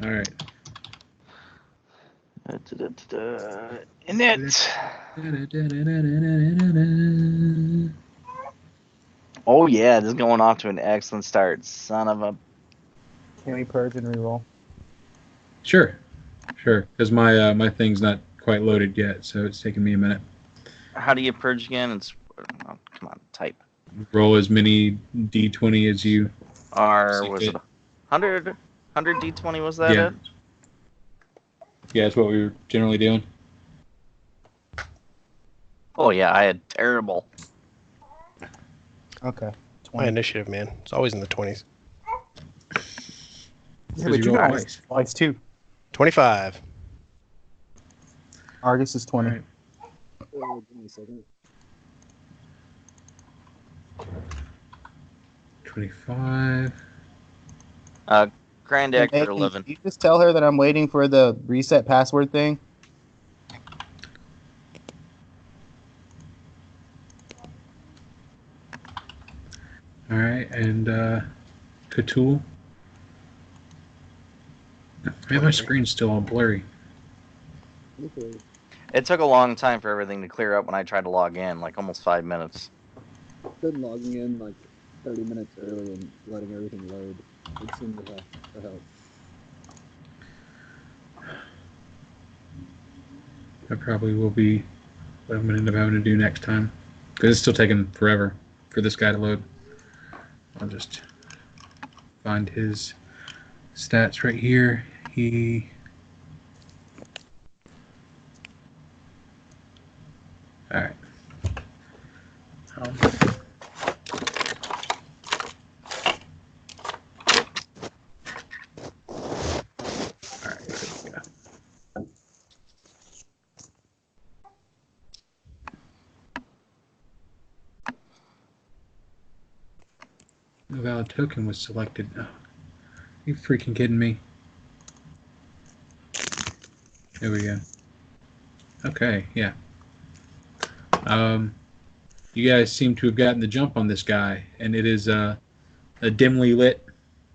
All right. In it. Oh yeah, this is going off to an excellent start. Son of a. Can we purge and reroll? Sure. Because my my thing's not quite loaded yet, so it's taking me a minute. How do you purge again? It's come on, type. Roll as many d20 as you. Was it 100 d20? Was that it? Yeah, that's what we were generally doing. Oh yeah, I had terrible. Okay. 20. My initiative, man. It's always in the 20s. Yeah, but you guys twice too. 25. Argus is 20. Right. Give me a second. 25. Grand Actor 11. Can you just tell her that I'm waiting for the reset password thing? All right, and Cthulhu. Man, my screen's still all blurry. Okay. It took a long time for everything to clear up when I tried to log in, like almost 5 minutes. Been logging in like 30 minutes early and letting everything load. It seemed to help. That probably will be what I'm going to end up having to do next time. Because it's still taking forever for this guy to load. I'll just find his stats right here. Alright. No valid token was selected. Oh, you freaking kidding me? There we go. Okay, yeah. You guys seem to have gotten the jump on this guy, and it is a dimly lit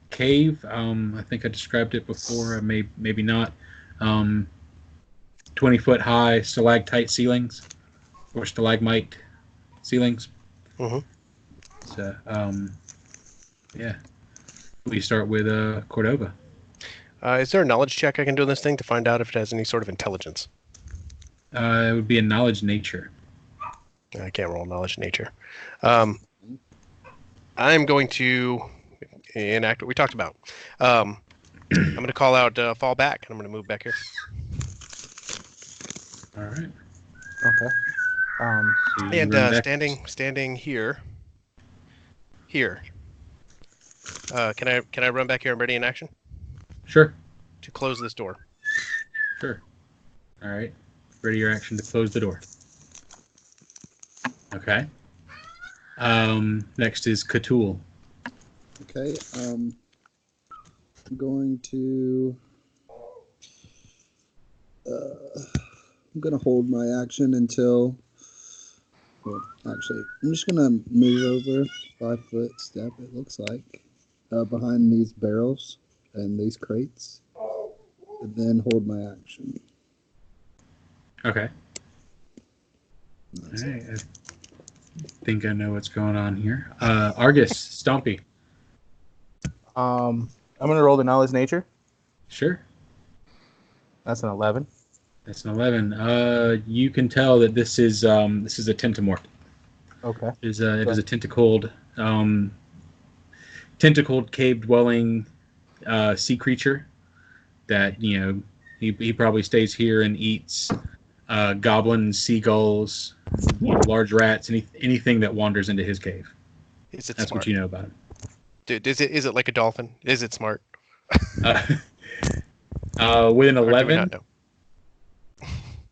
cave. I think I described it before, maybe not. 20-foot high stalactite ceilings, or stalagmite ceilings. Mm-hmm. So, yeah. We start with Cordova. Is there a knowledge check I can do on this thing to find out if it has any sort of intelligence? It would be a knowledge nature. I can't roll knowledge nature. I'm going to enact what we talked about. I'm going to call out fall back, and I'm going to move back here. All right. Okay. So you And run back- standing here. Can I run back here and ready in action Sure. to close this door? Sure. All right. Ready your action to close the door. Okay. Next is Cthulhu. Okay. I'm going to. I'm gonna hold my action until. Well, actually, I'm just gonna move over 5-foot step. It looks like behind these barrels and these crates, and then hold my action. Okay. That's All right. I think I know what's going on here. Argus, Stompy. I'm gonna roll the knowledge nature. Sure. That's an 11. That's an 11. You can tell that this is a tentamort. Okay. It is a tentacled cave-dwelling sea creature that he probably stays here and eats goblins, seagulls, large rats, anything that wanders into his cave. Is it That's smart? what you know about him. Dude, is it like a dolphin? Is it smart? With an Or do we 11. not know?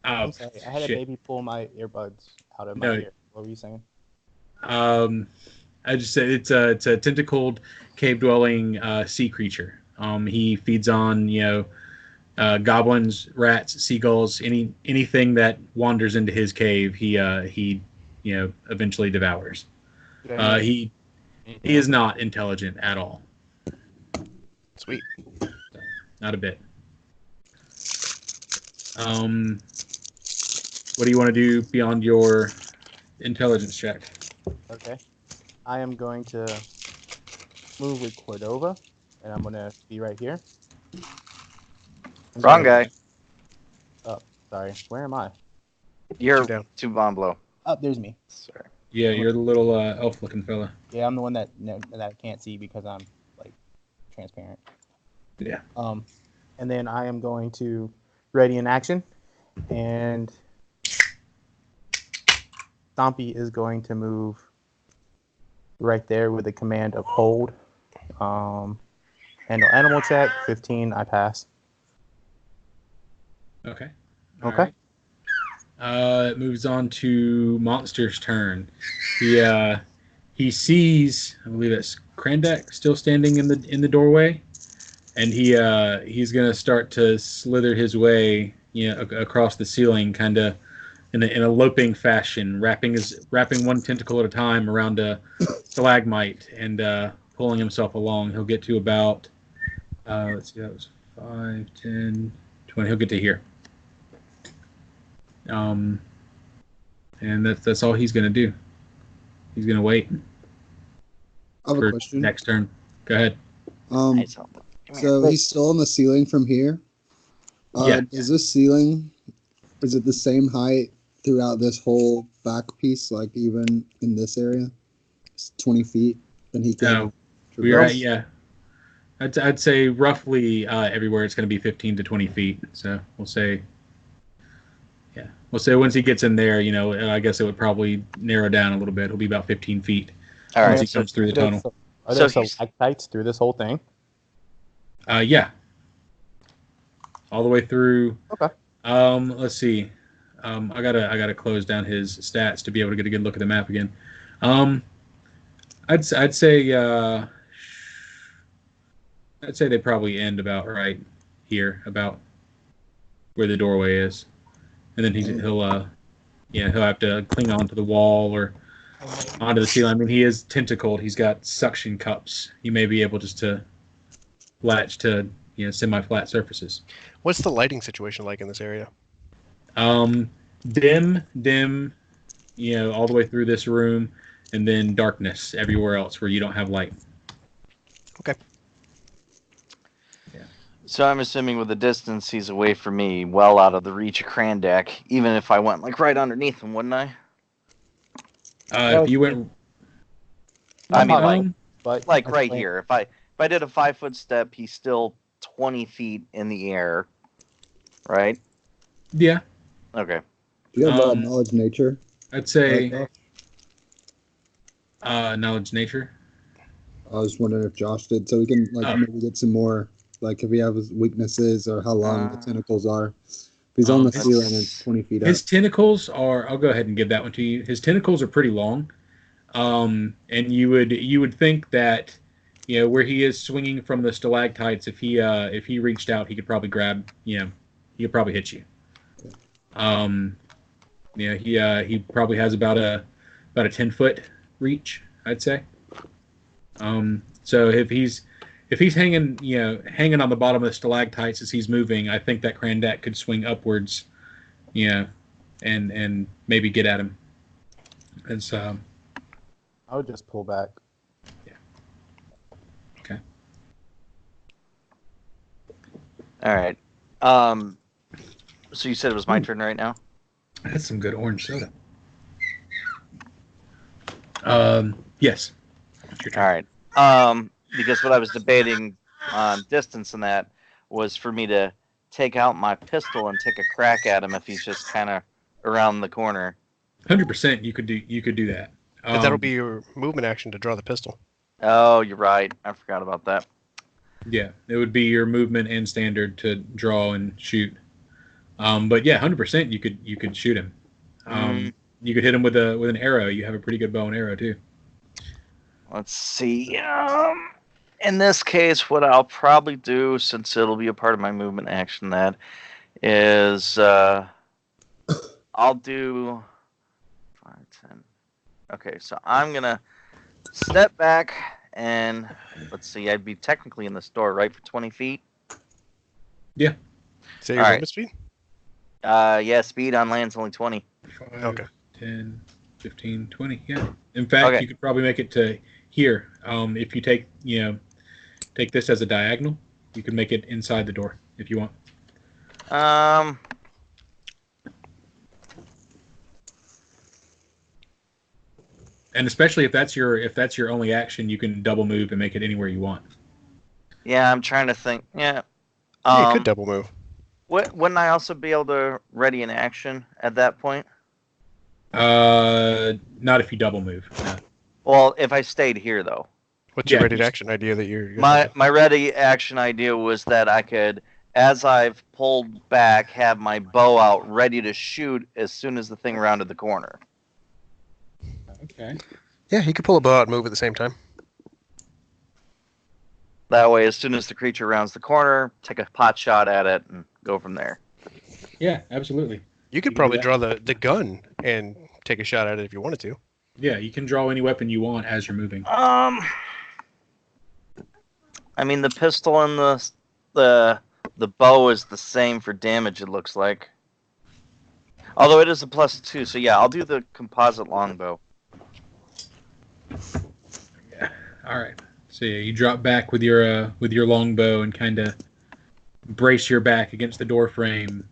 Oh, I'm sorry. I had a shit. baby pull my earbuds out of my No. ear. What were you saying? I just said it's a tentacled cave-dwelling sea creature. He feeds on goblins, rats, seagulls, anything that wanders into his cave. He eventually devours. He is not intelligent at all. Sweet. not a bit. What do you want to do beyond your intelligence check? Okay. I am going to move with Cordova, and I'm going to be right here. Wrong guy. Oh, sorry. Where am I? You're down. two bomb below. Oh, there's me. Sorry. Yeah, you're the little elf-looking fella. Yeah, I'm the one that I can't see because I'm like transparent. Yeah. And then I am going to ready in action, and Stompy is going to move right there with the command of hold. Handle animal check 15. I pass. Okay. Okay. It moves on to Monster's turn. He sees, I believe it's Krandak still standing in the doorway, and he's gonna start to slither his way, across the ceiling, kind of in a loping fashion, wrapping one tentacle at a time around a stalagmite and pulling himself along. He'll get to about let's see, that was 5, 10, 20. He'll get to here. And that's all he's gonna do. He's gonna wait I have for a question. next turn. Go ahead. Nice. Come here. So he's still on the ceiling from here. Yeah. Is this ceiling? Is it the same height throughout this whole back piece? Like even in this area, it's 20 feet, and he can. No, we're at, yeah. I'd say roughly everywhere it's going to be 15 to 20 feet. So we'll say once he gets in there, I guess it would probably narrow down a little bit. It'll be about 15 feet All once right. he comes through the tunnel. Are there So stalactites through this whole thing? Yeah. All the way through. Okay. Let's see. I gotta close down his stats to be able to get a good look at the map again. I'd say they probably end about right here, about where the doorway is, and then he'll have to cling onto the wall or onto the ceiling. I mean, he is tentacled. He's got suction cups. He may be able just to latch to semi-flat surfaces. What's the lighting situation like in this area? Dim, all the way through this room, and then darkness everywhere else where you don't have light. Okay. Yeah. So I'm assuming with the distance he's away from me, well out of the reach of Krandak, even if I went like right underneath him, wouldn't I? If you went, I mean, but like right here. If I did a 5-foot step, he's still 20 feet in the air, right? yeah, Okay. Do you have knowledge nature? I'd say knowledge nature. I was wondering if Josh did, so we can maybe get some more, like if he has weaknesses or how long the tentacles are. If he's on the ceiling and 20 feet up. His tentacles are. I'll go ahead and give that one to you. His tentacles are pretty long, and you would think that, where he is swinging from the stalactites, if he reached out, he could probably grab. He could probably hit you. He probably has about a 10-foot reach, I'd say. So if he's hanging on the bottom of the stalactites as he's moving, I think that Krandak could swing upwards, and maybe get at him. And so I would just pull back. Yeah. Okay. All right. So you said it was my turn right now? That's some good orange soda. Yes. All right. Because what I was debating on distance and that was for me to take out my pistol and take a crack at him if he's just kind of around the corner. 100%. You could do that. But that'll be your movement action to draw the pistol. Oh, you're right. I forgot about that. Yeah, it would be your movement and standard to draw and shoot. But yeah, 100%. You could shoot him. You could hit him with an arrow. You have a pretty good bow and arrow too. Let's see. In this case, what I'll probably do, since it'll be a part of my movement action, that is, I'll do 5, 10. Okay, so I'm gonna step back and let's see. I'd be technically in the store, right, for 20 feet. Yeah. Is that your All right. movement speed? Yeah, speed on land's only 20. 5, Okay. 10, 15, 20. Yeah. In fact, Okay. you could probably make it to here. If you take this as a diagonal, you can make it inside the door if you want. And especially if that's your only action, you can double move and make it anywhere you want. Yeah, I'm trying to think. Yeah. Yeah, you could double move. Wouldn't I also be able to ready an action at that point? Not if you double move. No. Well, if I stayed here though. What's your Yeah, ready to you- action idea that you're My ready action idea was that I could, as I've pulled back, have my bow out ready to shoot as soon as the thing rounded the corner. Okay. Yeah, you could pull a bow out and move at the same time. That way, as soon as the creature rounds the corner, take a pot shot at it and go from there. Yeah, absolutely. You could You probably do draw the gun and take a shot at it if you wanted to. Yeah, you can draw any weapon you want as you're moving. I mean, the pistol and the bow is the same for damage. It looks like, although it is a +2. So yeah, I'll do the composite longbow. Yeah. All right. So yeah, you drop back with your longbow and kind of brace your back against the door frame.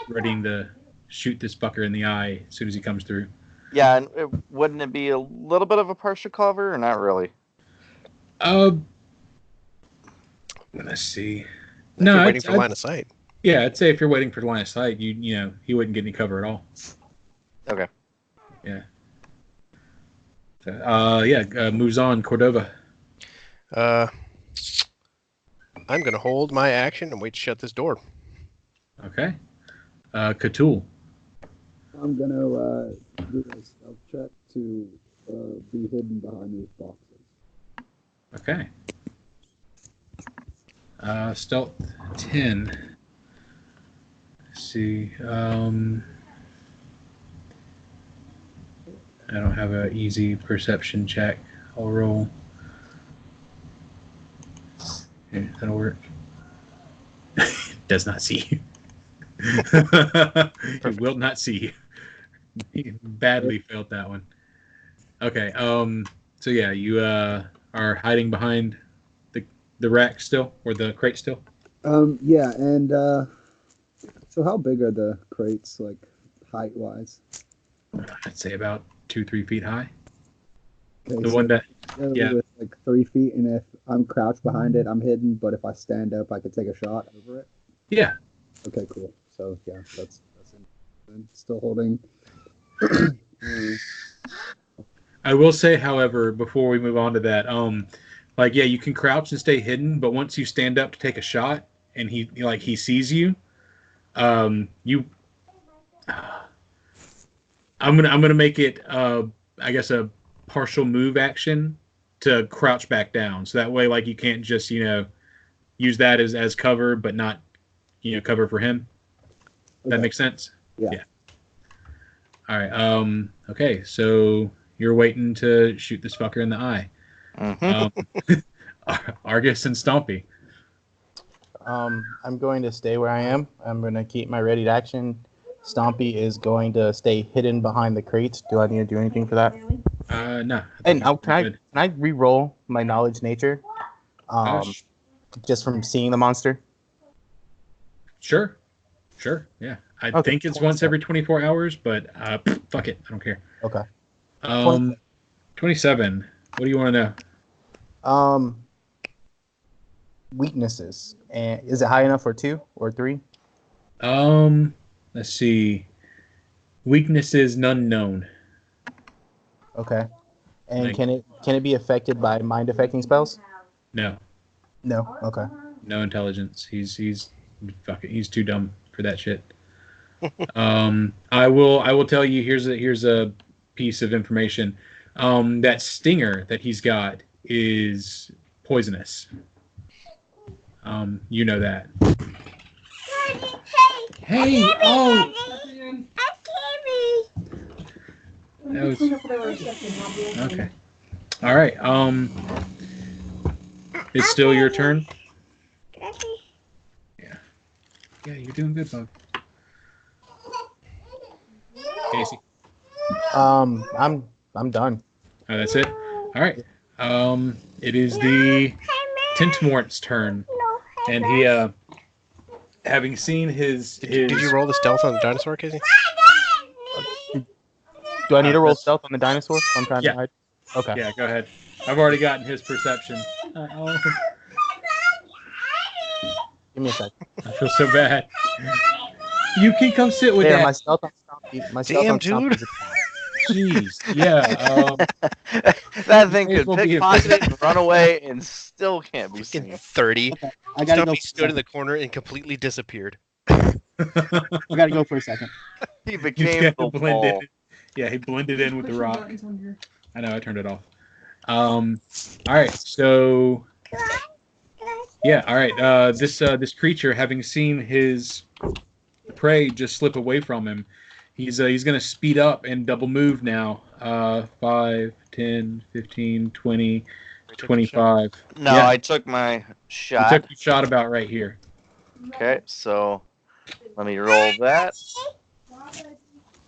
Readying to shoot this fucker in the eye as soon as he comes through. Yeah, and wouldn't it be a little bit of a partial cover, or not really? Let's see. If No, you're waiting for line of sight. Yeah, I'd say if you're waiting for the line of sight, he wouldn't get any cover at all. Okay. Yeah. So, moves on. Cordova. I'm gonna hold my action and wait to shut this door. Okay. Cthulhu. I'm gonna do a stealth check to be hidden behind these boxes. Okay. Stealth 10. Let's see. I don't have an easy perception check. I'll roll. Here, that'll work. Does not see you. He will not see you. He badly failed that one. Okay. So yeah, you are hiding behind the rack still, or the crate still. Yeah, and so how big are the crates, like height wise? I'd say about 2-3 feet high. Okay, The one that yeah. with like 3 feet, and if I'm crouched behind it, I'm hidden. But if I stand up, I could take a shot over it. Yeah. Okay, cool. So yeah, that's still holding. I will say, however, before we move on to that, you can crouch and stay hidden, but once you stand up to take a shot and he sees you, I'm gonna make it I guess a partial move action to crouch back down, so that way you can't just use that as cover, but not cover for him. Okay. That makes sense. Yeah. All right. Okay. So you're waiting to shoot this fucker in the eye. Mm-hmm. Argus and Stompy. I'm going to stay where I am. I'm going to keep my ready to action. Stompy is going to stay hidden behind the crates. Do I need to do anything for that? No. And can I re-roll my knowledge nature? Just from seeing the monster. Sure. Yeah. I Okay, think it's once every 24 hours, but fuck it. I don't care. Okay. 27. What do you want to know? Weaknesses. And is it high enough for 2 or 3? Let's see. Weaknesses, none known. Okay. And can it be affected by mind affecting spells? No. No. Okay. No intelligence. He's too dumb for that shit. I will tell you. Here's a piece of information. That stinger that he's got is poisonous. You know that. Hey! Oh! That was... Okay. All right. It's still your turn. Yeah. Yeah, you're doing good, bug. Casey. I'm done. Oh, that's it. All right. It is the Tintmort's turn, and he having seen his. Did you roll the stealth on the dinosaur, Casey? Do I need to roll stealth on the dinosaur? I'm trying Yeah. to hide. Okay. Yeah, go ahead. I've already gotten his perception. Give me a sec. I feel so bad. You can come sit with There, that. my stealth on Stompy. My stealth Damn, on Stompy dude. is a 10. Jeez. Yeah. That thing may as could well be a- pickpocket it and run away and still can't be Fucking seen. 30. Okay, I gotta go. Stumpy stood in the corner and completely disappeared. I gotta go for a second. He You became can't the blend wall. in. Yeah, he blended in with the rock. I know, I turned it off. All right, so yeah, all right. This creature, having seen his prey just slip away from him, he's gonna speed up and double move now. 5, 10, 15, 20, 25. No, Yeah. I took my You shot. took your shot about right here. Okay, so let me roll that.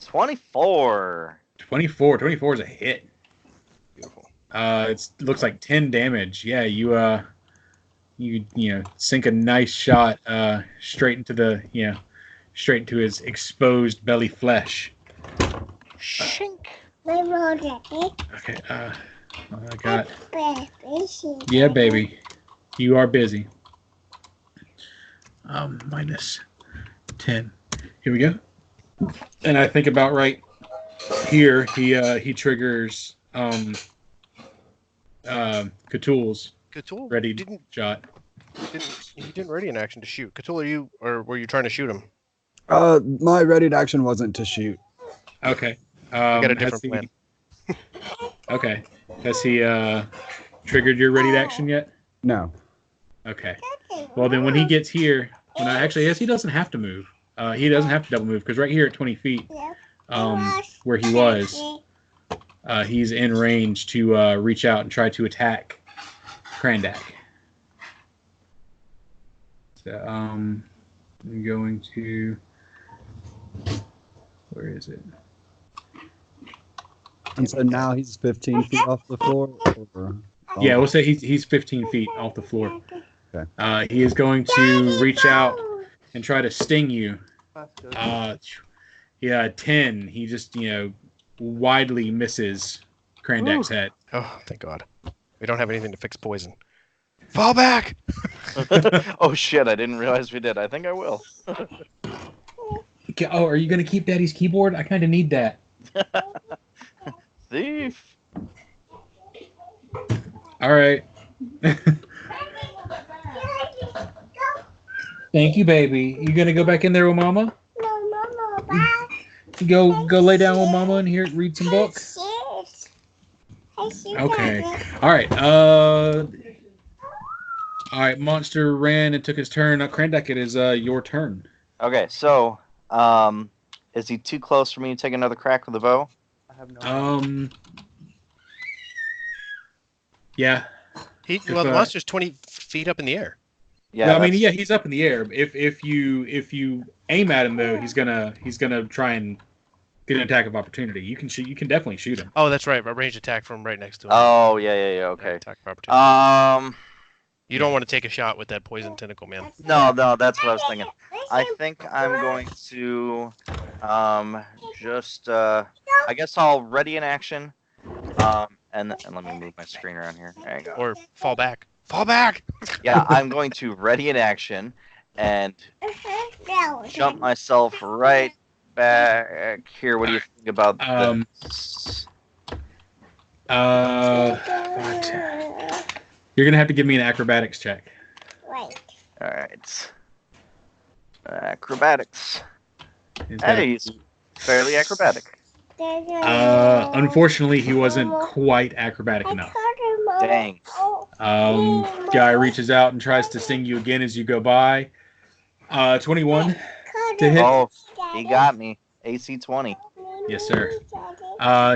24. 24. 24 is a hit. Beautiful. It looks like 10 damage. Yeah, you sink a nice shot straight into his exposed belly flesh. Shink. Okay, I got. Yeah, baby, you are busy. Minus 10. Here we go. And I think about right here. He triggers Cthulhu's Cthulhu ready didn't shot. he didn't ready an action to shoot. Cthulhu, were you trying to shoot him? My ready action wasn't to shoot. Okay. I got a has different he- plan. Okay. Has he triggered your ready action yet? No. Okay. Well, then when he gets here, actually, yes, he doesn't have to move. He doesn't have to double move because right here at 20 feet, where he was, he's in range to reach out and try to attack Krandak. So I'm going to. Where is it? And so now he's 15 feet off the floor? Or, Yeah, we'll say he's 15 feet off the floor. Okay. He is going to reach out and try to sting you. Yeah, 10. He just, widely misses Krandak's head. Oh, thank God. We don't have anything to fix poison. Fall back! Oh shit, I didn't realize we did. I think I will. Okay, oh, are you going to keep Daddy's keyboard? I kind of need that. Thief. All right. Thank you, baby. You going to go back in there with Mama? Go lay down with Mama and read some books? Okay. All right. All right. Monster ran and took his turn. Krandak, it is your turn. Okay, so is he too close for me to take another crack with the bow? I have no Yeah. The monster's 20 feet up in the air. Yeah. No, I mean, that's- yeah, he's up in the air. If you aim at him though, he's gonna try and get an attack of opportunity. You can definitely shoot him. Oh, that's right. A ranged attack from right next to him. Oh yeah. Okay. Attack of opportunity. Um. You don't want to take a shot with that poison tentacle, man. No, that's what I was thinking. I think I'm going to just I guess I'll ready an action. And let me move my screen around here. There you go. Or fall back. Fall back! Yeah, I'm going to ready an action and jump myself right back here. What do you think about this? You're gonna have to give me an acrobatics check. All right. Acrobatics. Is that Hey, he's fairly acrobatic. unfortunately, he wasn't quite acrobatic enough. Dang. Guy reaches out and tries to sting you again as you go by. 21 to hit. Oh, he got me. AC 20. Yes, sir.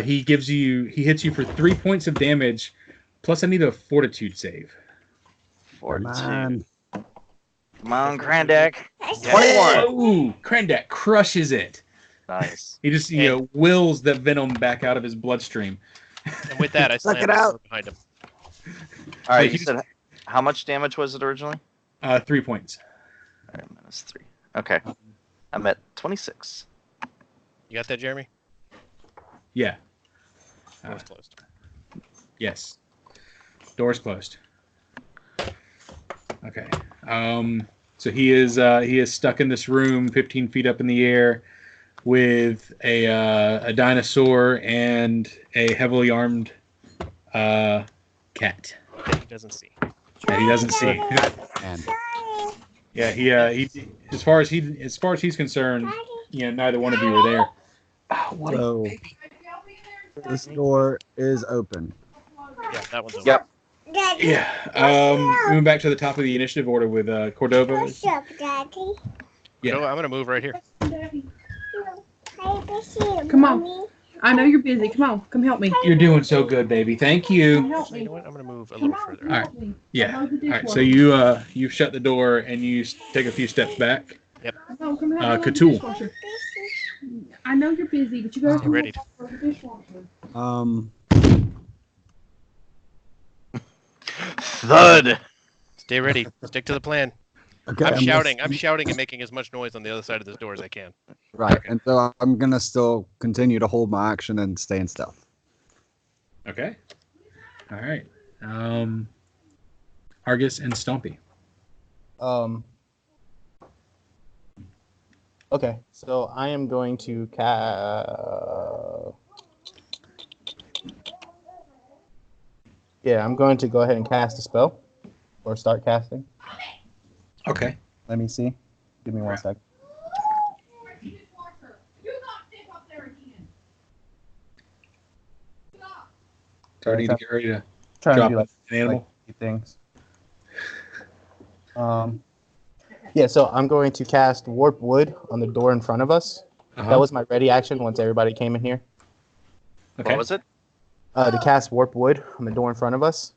He hits you for 3 points of damage. Plus, I need a fortitude save. Fortitude. Man. Come on, Krandak. 21. Ooh, Krendak crushes it. Nice. He just, wills the venom back out of his bloodstream. And with that, I slammed the door behind him. All right, So you said how much damage was it originally? 3 points. All right, -3. Okay. I'm at 26. You got that, Jeremy? Yeah. Door's closed. Yes. Door's closed. Okay. So he is stuck in this room, 15 feet up in the air, with a dinosaur and a heavily armed cat. That he doesn't see. That he doesn't see. And Yeah, he as far as he's concerned, neither one of you were there. so this door is open. Yeah, that one's over. Yep. Yeah. Moving back to the top of the initiative order with Cordova. What's up, Daddy? Yeah. So I'm gonna move right here. Come on. I know you're busy. Come on. Come help me. You're doing so good, baby. Thank Come you. help So me. you know what? I'm gonna move a little further. All right. Yeah. All right. So you shut the door and you take a few steps back. No, come help me. Cthulhu. Dishwasher. I know you're busy, but you gotta come ready. help me with the dishwasher. Thud. Stay ready. Stick to the plan. Okay, I'm shouting and making as much noise on the other side of this door as I can. Right, and so I'm gonna still continue to hold my action and stay in stealth. Okay. All right. Argus and Stompy. Okay, so I am going to I'm going to go ahead and cast a spell, or start casting. Okay. Let me see. Give me 1 second. Starting to get ready to Trying drop to do like an animal. things. Yeah, so I'm going to cast Warp Wood on the door in front of us. Uh-huh. That was my ready action once everybody came in here. Okay. What was it? To cast Warp Wood on the door in front of us.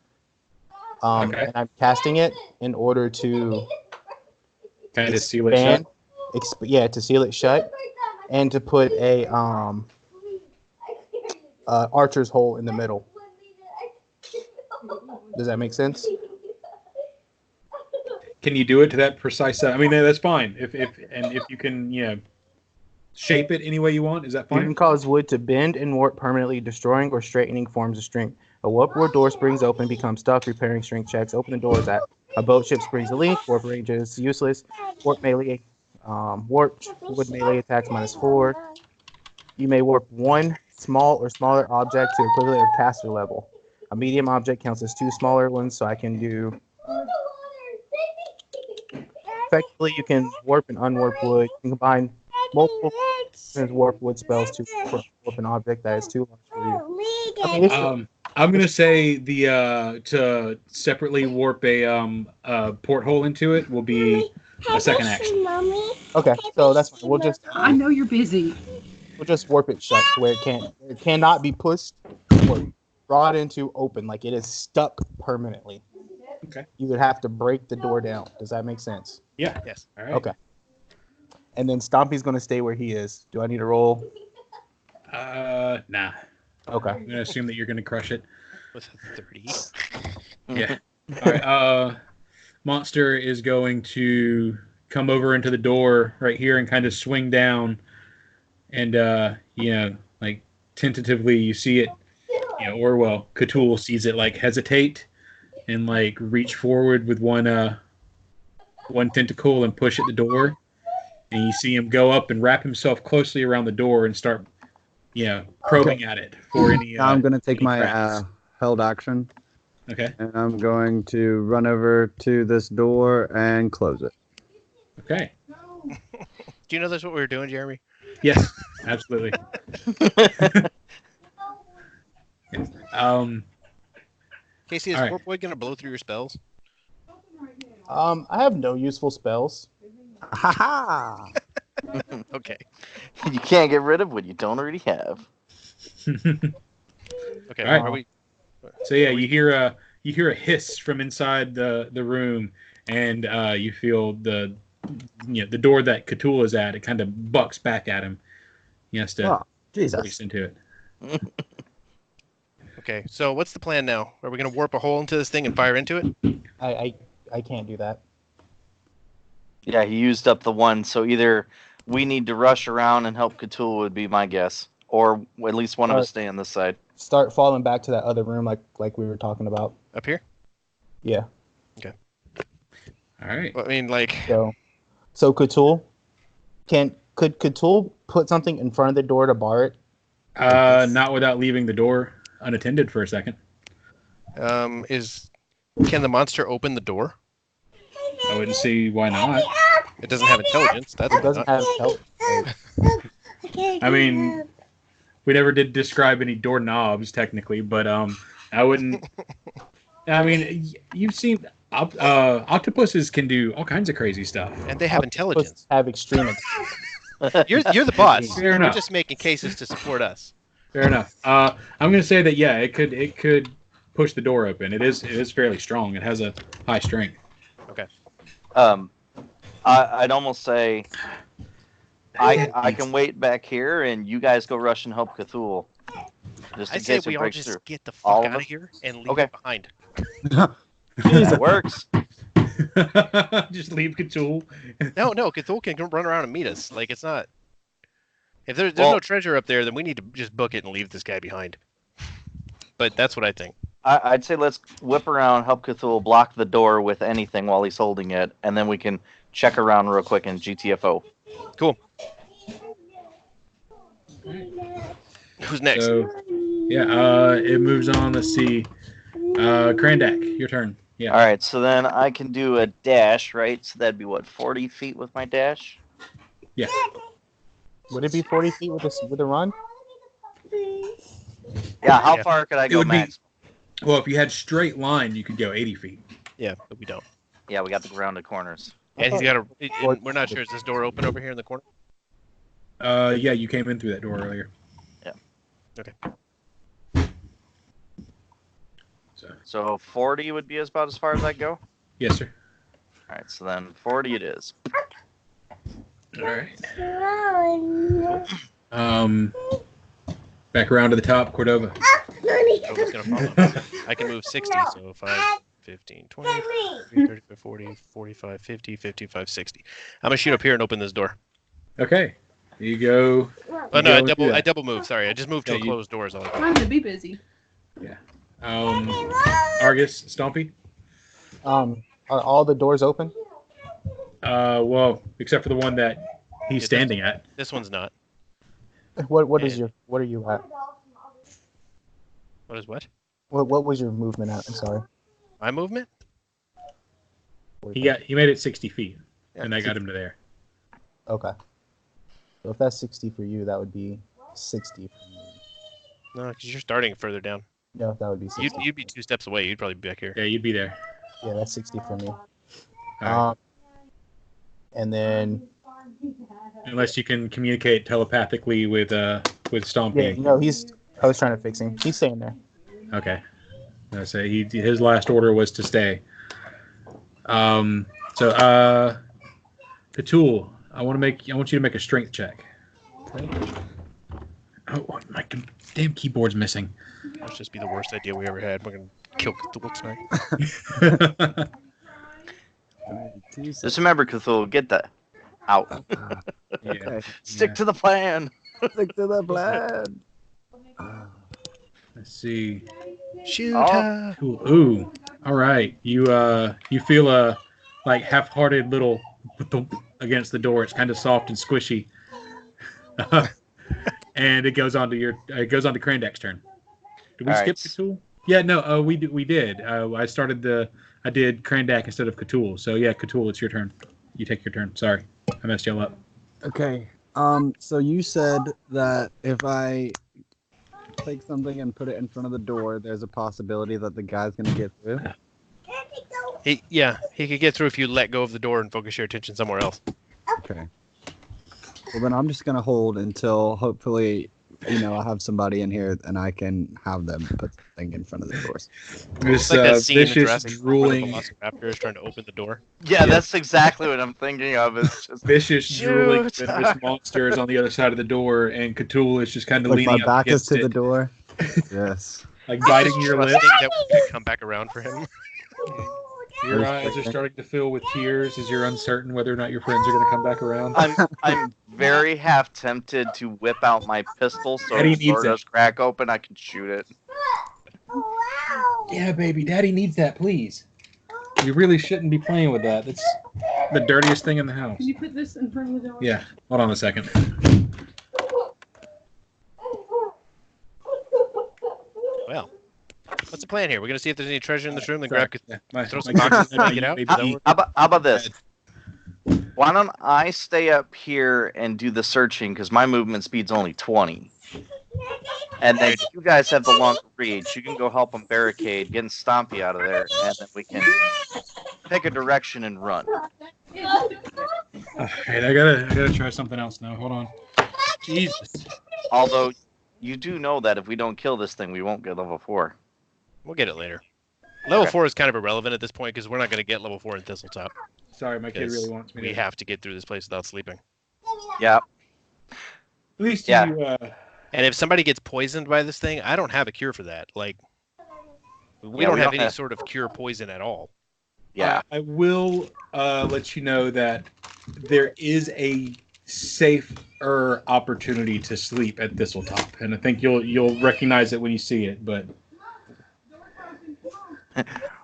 Okay. And I'm casting it in order to Kind of seal it shut. to seal it shut, and to put a archer's hole in the middle. Does that make sense? Can you do it to that precise? I mean, that's fine. If you can, shape it any way you want, is that You fine? can cause wood to bend and warp, permanently destroying or straightening forms of strength. A warp wood door springs open, becomes stuck, repairing strength checks. Open the doors at a boat ship springs a leak. Warp range is useless. Warp melee, warped wood melee attacks -4. You may warp one small or smaller object to equivalent of caster level. A medium object counts as 2 smaller ones, so I can do. Effectively, you can warp and unwarp wood. You can combine multiple warp wood spells to warp an object that is too large for you. I mean, it's I'm gonna say to separately warp a porthole into it will be a second action. okay. So that's fine. I know you're busy. We'll just warp it shut to where it cannot be pushed or brought into open, like it is stuck permanently. Okay. You would have to break the door down. Does that make sense? Yeah. Yes. All right. Okay. And then Stompy's going to stay where he is. Do I need a roll? Nah. Okay. I'm gonna assume that you're gonna crush it. With a 30. Yeah. All right. Monster is going to come over into the door right here and kind of swing down, and like tentatively you see it, Cthulhu sees it like hesitate and like reach forward with one tentacle and push at the door, and you see him go up and wrap himself closely around the door and start probing at it for any. Now I'm going to take any my cracks. held action, Okay. and I'm going to run over to this door and close it. Okay. Do you know that's what we were doing, Jeremy? Yes, absolutely. Yes. Casey, is All right. Warp Wood gonna blow through your spells? I have no useful spells. Ha ha! Okay. You can't get rid of what you don't already have. Okay. All right. Are we? So yeah, you hear a hiss from inside the room, and you feel the the door that Cthulhu is at, it kind of bucks back at him. He has to Oh, Jesus. race into it. Okay, so what's the plan now? Are we going to warp a hole into this thing and fire into it? I can't do that. Yeah, he used up the one. So either we need to rush around and help Cthulhu would be my guess, or at least one of us stay on this side. Start falling back to that other room like we were talking about. Up here? Yeah. Okay. All right. Well, I mean, like... So Cthulhu, could Cthulhu put something in front of the door to bar it? Not without leaving the door unattended for a second. Can the monster open the door? I wouldn't see why not. It doesn't have intelligence. That's It doesn't have intelligence. I mean, we never did describe any doorknobs technically, but I wouldn't. I mean, you've seen octopuses can do all kinds of crazy stuff, and they have intelligence. Have extreme intelligence. You're the boss. Fair enough. You're just making cases to support us. Fair enough. I'm going to say that it could push the door open. It is fairly strong. It has a high strength. Okay. I'd almost say I can wait back here and you guys go rush and help Cthulhu. Just in I say case we it all breaks just through. get the All fuck of out of us? here and leave Okay. it behind. It works. Just leave Cthulhu. No, Cthulhu can run around and meet us. Like, it's not... If there's no treasure up there, then we need to just book it and leave this guy behind. But that's what I think. I'd say let's whip around, help Cthulhu block the door with anything while he's holding it, and then we can check around real quick in GTFO. Cool. Who's next? So, it moves on. Let's see. Krandak, your turn. Yeah. All right, so then I can do a dash, right? So that'd be what, 40 feet with my dash? Yeah. Would it be 40 feet with a run? Yeah, how far could I go max? Well, if you had straight line, you could go 80 feet. Yeah, but we don't. Yeah, we got the grounded corners. And he's got and we're not sure. Is this door open over here in the corner? Yeah, you came in through that door earlier. Yeah. Okay. So 40 would be about as far as I go? Yes, sir. All right, so then 40 it is. All right. Back around to the top, Cordova. Cordova's gonna follow us. I can move 60, so 5, 15, 20, 30, 40, 45, 50, 55, 60. I'm gonna shoot up here and open this door. Okay. You go. Oh no, I double move. Sorry, I just moved to a you- closed door. Is all. I'm gonna be busy. Yeah. Argus, Stompy. Are all the doors open? Well, except for the one that he's standing at. This one's not. What are you at? What is what? What was your movement at? I'm sorry. My movement? He made it 60 feet, and I got him to there. Okay. So if that's 60 for you, that would be 60 for me. No, because you're starting further down. No, that would be 60. You'd be 2 steps away. You'd probably be back here. Yeah, you'd be there. Yeah, that's 60 for me. All right. And then Unless you can communicate telepathically with Stompy. yeah, no, I was trying to fix him. He's staying there. Okay. I say his last order was to stay. Cthulhu, I want you to make a strength check. Okay. Oh, my damn keyboard's missing. That'd just be the worst idea we ever had. We're gonna kill Cthulhu tonight. Just remember, Cthulhu, get that out. Yeah. Stick to the plan. Stick to the plan. Let's see. Shoot! Oh. Cool. Ooh. All right. You feel a like half-hearted little thump against the door. It's kind of soft and squishy. And it goes on to Krandak's turn. Did we All skip right. Cthulhu? Yeah, no, we did. I did Krandak instead of Cthulhu. So yeah, Cthulhu, it's your turn. You take your turn. Sorry, I messed y'all up. Okay. So you said that if I take something and put it in front of the door, there's a possibility that the guy's gonna get through. He could get through if you let go of the door and focus your attention somewhere else. Okay. Well, then I'm just gonna hold until hopefully I have somebody in here and I can have them put something in front of the doors. This It's like that scene in vicious, Jurassic Park where the drooling, Velociraptor is trying to open the door. Yeah, Yeah. that's exactly what I'm thinking of. It's just vicious, drooling, Shoot! venomous monster is on the other side of the door, and Cthulhu is just kind of Like my leaning up back is against to it, the door. Yes. like biting your lip. Trusting that we could come back around for him. Your eyes are starting to fill with tears as you're uncertain whether or not your friends are going to come back around. I'm very half tempted to whip out my pistol so Daddy if the needs door that. does crack open, I can shoot it. Yeah, baby, Daddy needs that, please. You really shouldn't be playing with that. It's the dirtiest thing in the house. Can you put this in front of the door? Yeah, hold on a second. Well, what's the plan here? We're gonna see if there's any treasure in this room, then Sorry. grab. Yeah, my- throw my some boxes kids and take it out? maybe Is that eat- what- How about this? Why don't I stay up here and do the searching because my movement speed's only 20. And then you guys have the longer reach. You can go help them barricade, getting Stompy out of there, and then we can pick a direction and run. All right, I gotta try something else now. Hold on. Jesus. Although you do know that if we don't kill this thing, we won't get level 4. We'll get it later. Level Okay. 4 is kind of irrelevant at this point because we're not going to get level 4 in Thistletop. Sorry, my kid Because really wants me we to. have to get through this place without sleeping. Yeah. At least Yeah. you. And if somebody gets poisoned by this thing, I don't have a cure for that. Like, we Yeah, don't we have don't any have- sort of cure poison at all. Yeah. I will let you know that there is a safer opportunity to sleep at Thistletop, and I think you'll recognize it when you see it. But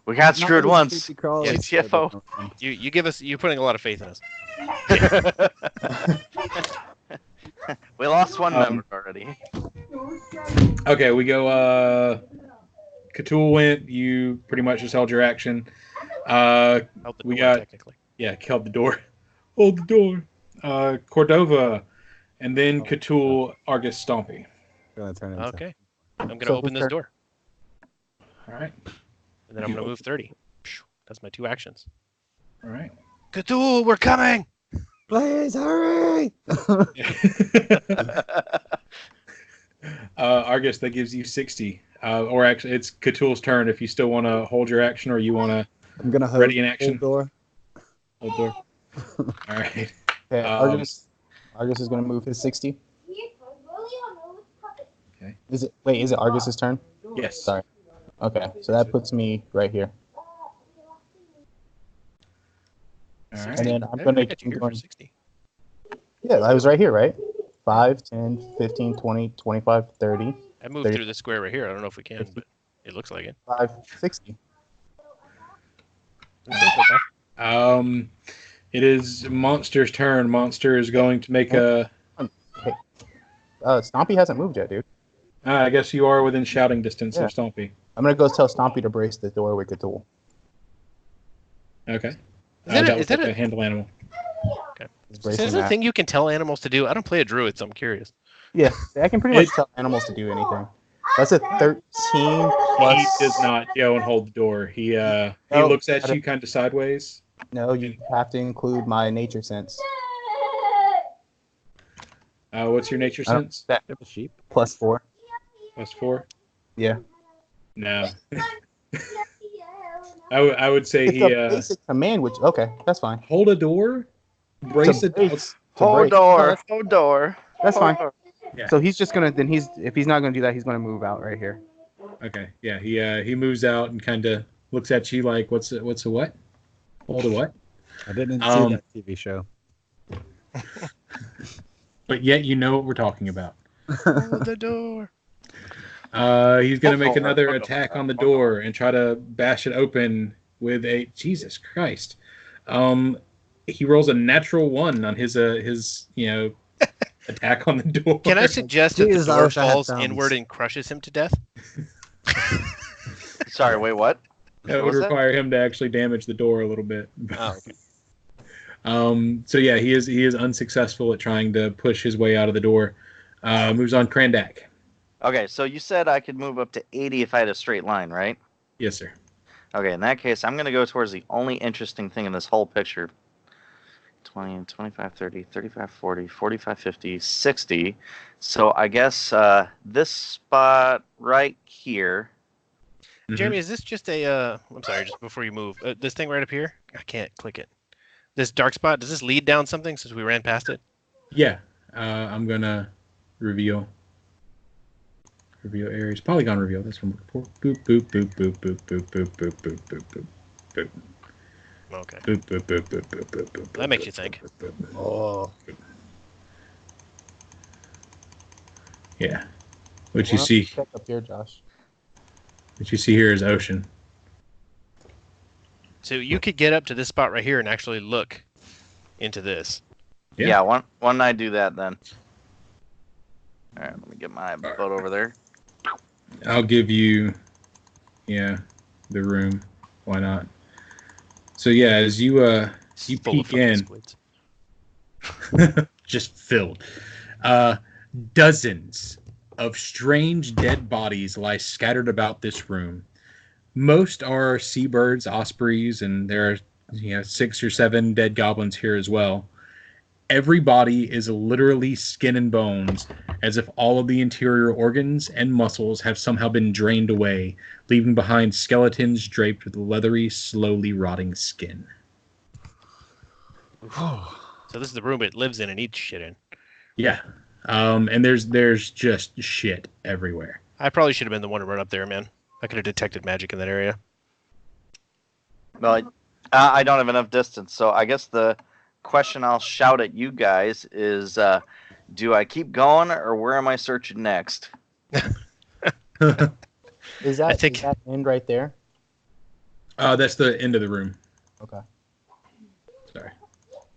We got screwed once. Creepy crawlies. Yeah, CFO. You're putting a lot of faith in us. We lost one member already. okay, we go. Cthulhu went. You pretty much just held your action. Out the We door, got- technically. Yeah, held the door. Hold the door. Cordova, and then Cthulhu, Argus, Stompy. Gonna turn into- Okay. I'm going to So open who's this turn? door. All right. And then I'm going to move 30. Phew, that's my 2 actions. All right. Cthulhu, we're coming! Please hurry! Argus, that gives you 60. Or actually, it's Cthulhu's turn if you still want to hold your action or you want to I'm gonna hold ready in the action. door. Hold door. All right. Okay, Um, Argus is going to move his 60. Okay. Is it Argus's turn? Yes. Sorry. Okay, so that puts me right here. All right. And then I'm I going got to you here for 60. Yeah, I was right here, right? 5, 10, 15, 20, 25, 30, I moved 30. through the square right here. I don't know if we can, but it looks like it. 5, 60. It is Monster's turn. Monster is going to make a. Stompy hasn't moved yet, dude. I guess you are within shouting distance Yeah. of Stompy. I'm going to go tell Stompy to brace the door with Cthulhu. Okay. Is that that is was that like a- a handle animal. He's Is bracing this a that. thing you can tell animals to do? I don't play a druid, so I'm curious. Yeah, I can pretty much tell animals to do anything. That's a 13 plus. He does not go and hold the door. He No, looks at you kind of sideways. No, you have to include my nature sense. What's your nature I don't- sense? That You have a sheep. plus 4. +4? Yeah. No. I would say It's he a basic command, which okay, that's fine. hold a door, brace To it. brace. To Hold brace. door. Hold door. That's fine. Yeah. So he's just gonna if he's not gonna do that, he's gonna move out right here. Okay, yeah, he moves out and kind of looks at you like, what's a what? Hold a what? I didn't see Um, that TV show. But yet you know what we're talking about. Hold the door. He's gonna make another attack on the door and try to bash it open with a Jesus Christ. He rolls a natural 1 on his attack on the door. Can I suggest that Jesus, the I door wish I had falls thumbs. inward and crushes him to death? Sorry, wait, what? That What would was that? require him to actually damage the door a little bit. Oh, okay. So yeah, he is unsuccessful at trying to push his way out of the door. Moves on Krandak. Okay, so you said I could move up to 80 if I had a straight line, right? Yes, sir. Okay, in that case, I'm going to go towards the only interesting thing in this whole picture. 20, 25, 30, 35, 40, 45, 50, 60. So I guess this spot right here. Jeremy, is this just a? I'm sorry, just before you move, this thing right up here. I can't click it. This dark spot. Does this lead down something since we ran past it? Yeah. I'm gonna reveal areas. Polygon reveal. That's one before. Boop boop boop boop boop boop boop boop boop boop boop boop. Okay. Boop boop boop boop boop boop boop. That makes you think. Oh. Yeah. What you see? Check up here, Josh. What you see here is ocean. So you could get up to this spot right here and actually look into this. Yeah. Yeah, why don't I do that then? All right, let me get my boat over there. I'll give you, the room. Why not? So yeah, as you Full of peek fucking in, squids. just filled. Dozens of strange dead bodies lie scattered about this room. Most are seabirds, ospreys, and there are 6 or 7 dead goblins here as well. Every body is literally skin and bones, as if all of the interior organs and muscles have somehow been drained away, leaving behind skeletons draped with leathery, slowly rotting skin. So this is the room it lives in and eats shit in. Yeah. And there's just shit everywhere. I probably should have been the one to run up there, man. I could have detected magic in that area. Well, I don't have enough distance, so I guess the question I'll shout at you guys is, do I keep going or where am I searching next? Is that end right there? That's the end of the room. Okay. Sorry.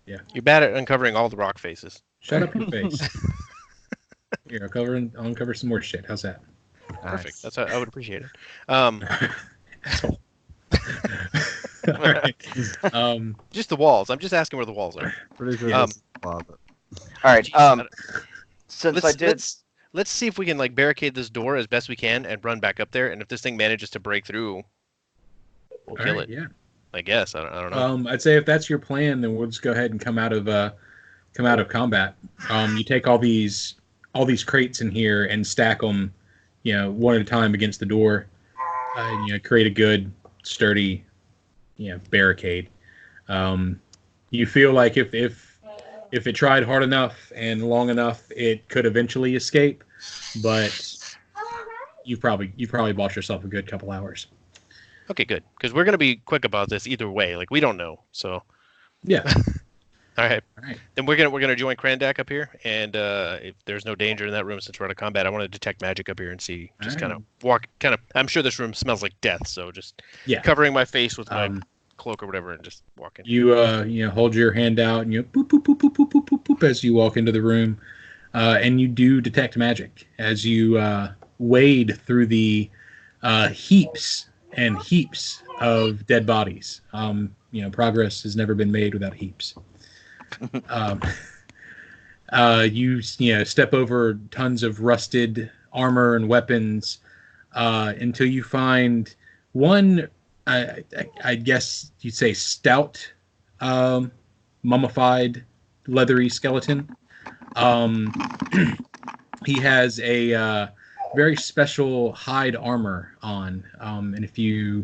Yeah. You're bad at uncovering all the rock faces. Shut up your face. Here, I'll uncover some more shit. How's that? Perfect. That's what I would appreciate it. Asshole. All right. Just the walls. I'm just asking where the walls are. Pretty sure Um, this is a closet. All right. Jeez, Since I did, let's see if we can barricade this door as best we can and run back up there. And if this thing manages to break through, we'll kill it. Yeah. I guess. I don't know. I'd say if that's your plan, then we'll just go ahead and come out of combat. You take all these crates in here and stack them, one at a time against the door. Create a good sturdy, barricade. You feel like if it tried hard enough and long enough, it could eventually escape, but you probably bought yourself a good couple hours. Okay, good. Because we're gonna be quick about this either way. We don't know. So. Yeah. All right. All right. Then we're gonna join Krandak up here, and if there's no danger in that room since we're out of combat, I want to detect magic up here and see. Just kind of walk. I'm sure this room smells like death, so just covering my face with my cloak or whatever, and just walking. You hold your hand out and you boop boop boop boop boop boop boop boop as you walk into the room, and you do detect magic as you wade through the heaps and heaps of dead bodies. Progress has never been made without heaps. You step over tons of rusted armor and weapons until you find one. I guess you'd say stout, mummified, leathery skeleton. He has a very special hide armor on, and if you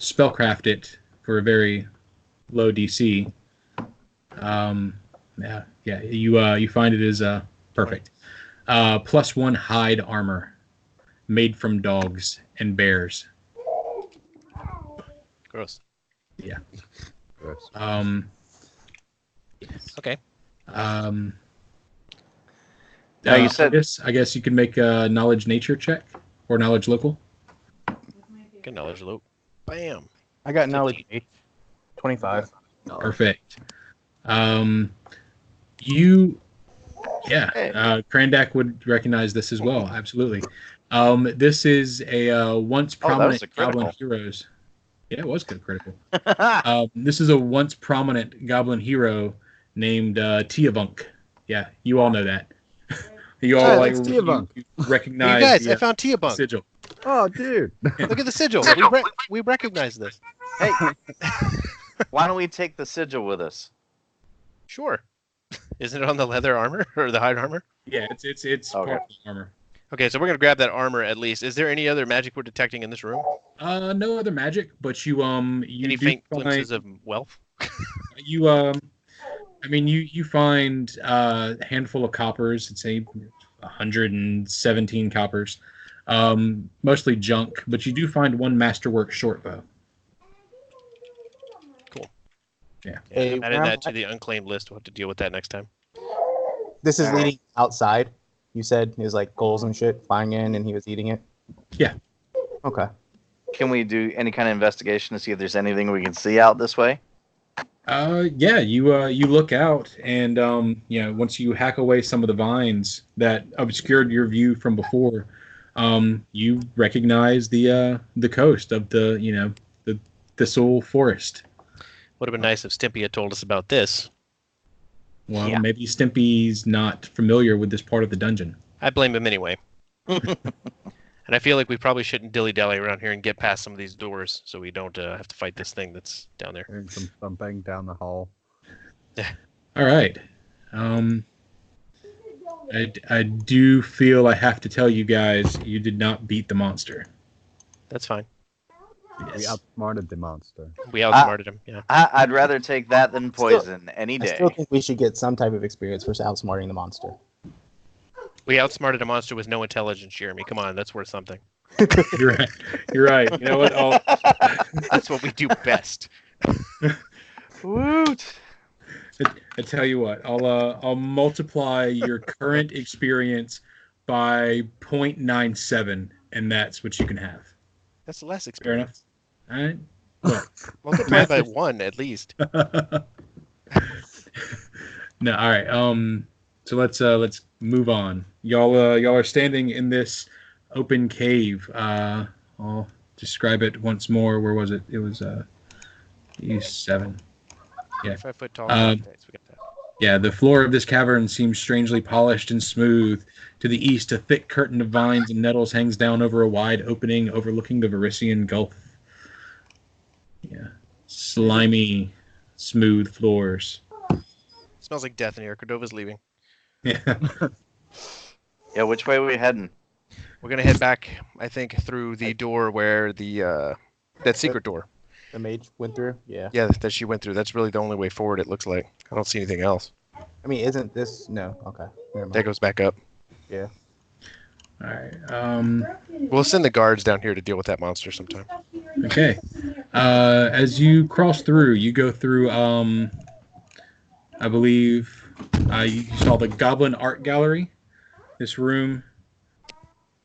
spellcraft it for a very low DC, you find it is perfect. +1 hide armor, made from dogs and bears. Gross. Yeah. Gross. Okay. Now you said I guess you can make a knowledge nature check or knowledge local. Good knowledge loop. Bam. I got knowledge 25. Perfect. Krandak would recognize this as well. Absolutely. This is a once prominent Goblin Heroes. Yeah, it was good critical. This is a once prominent Goblin hero named Tiavunk. Yeah, you all know that. You all you recognize. You guys, I found Tiavunk. Sigil. Oh, dude. Look at the sigil. We recognize this. Hey, why don't we take the sigil with us? Sure. Isn't it on the leather armor or the hide armor? Yeah, it's Okay. part of the armor. Okay, so we're gonna grab that armor at least. Is there any other magic we're detecting in this room? No other magic, but you Any do faint find glimpses of wealth? you I mean you find a handful of coppers. It's say 117 coppers, mostly junk, but you do find one masterwork short bow. Cool. Yeah. Hey, I'm adding where that am to the unclaimed list. We'll have to deal with that next time. This is leading outside. You said his like goals and shit flying in, and he was eating it. Yeah. Okay. Can we do any kind of investigation to see if there's anything we can see out this way? Yeah, you look out, and once you hack away some of the vines that obscured your view from before, you recognize the coast of the Thistle Forest. Would have been nice if Stimpy had told us about this. Well, Yeah. maybe Stimpy's not familiar with this part of the dungeon. I blame him anyway. And I feel like we probably shouldn't dilly-dally around here and get past some of these doors so we don't have to fight this thing that's down there. Hearing some thumping down the hall. All right. I do feel I have to tell you guys you did not beat the monster. That's fine. We outsmarted the monster. We outsmarted him, yeah. I'd rather take that than poison any I day. still think we should get some type of experience for outsmarting the monster. We outsmarted a monster with no intelligence, Jeremy. Come on, that's worth something. You're right. You're right. You know what? That's what we do best. Woot! I tell you what. I'll multiply your current experience by 0.97, and that's what you can have. That's less Fair experience. enough. All right. Multiply by 1 at least. No. All right. So let's move on. Y'all are standing in this open cave. I'll describe it once more. Where was it? It was E7. Yeah. 5 foot tall. Nice, we got that. Yeah, the floor of this cavern seems strangely polished and smooth. To the east, a thick curtain of vines and nettles hangs down over a wide opening overlooking the Varisian Gulf. Yeah, slimy, smooth floors. Smells like death in here. Cordova's leaving. Yeah. Yeah, which way are we heading? We're gonna head back, I think, through the door where the that secret door. The mage went through. Yeah. Yeah, that she went through. That's really the only way forward. It looks like. I don't see anything else. I mean, isn't this no? Okay. Never mind. That goes back up. Yeah. All right. We'll send the guards down here to deal with that monster sometime. Okay. As you cross through, you go through. I believe you saw the Goblin Art Gallery. This room,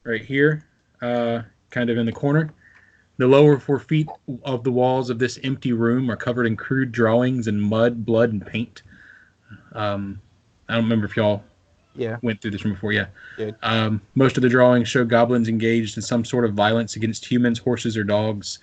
right here, kind of in the corner. The lower 4 feet of the walls of this empty room are covered in crude drawings in mud, blood, and paint. I don't remember if y'all went through this room before. Yeah. Most of the drawings show goblins engaged in some sort of violence against humans, horses, or dogs.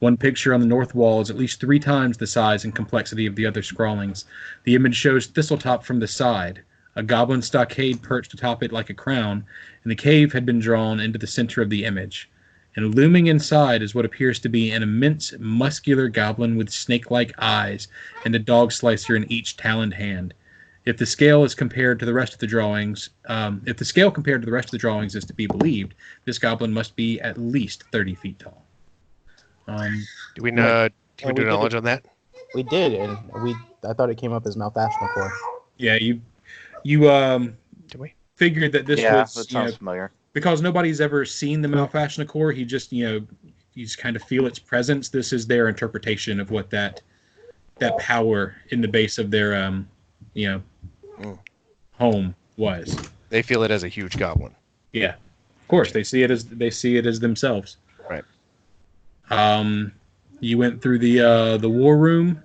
One picture on the north wall is at least 3 times the size and complexity of the other scrawlings. The image shows Thistletop from the side, a goblin stockade perched atop it like a crown, and the cave had been drawn into the center of the image. And looming inside is what appears to be an immense, muscular goblin with snake-like eyes and a dog slicer in each taloned hand. If the scale compared to the rest of the drawings is to be believed, this goblin must be at least 30 feet tall. Do we do knowledge on that? We did, and I thought it came up as Malfashioncore. Yeah, you Did we? figured that this That was sounds familiar. Because nobody's ever seen the Malfashioncore. He just you just kind of feel its presence. This is their interpretation of what that power in the base of their home was. They feel it as a huge goblin. Yeah, of course they see it as themselves. Right. You went through the war room,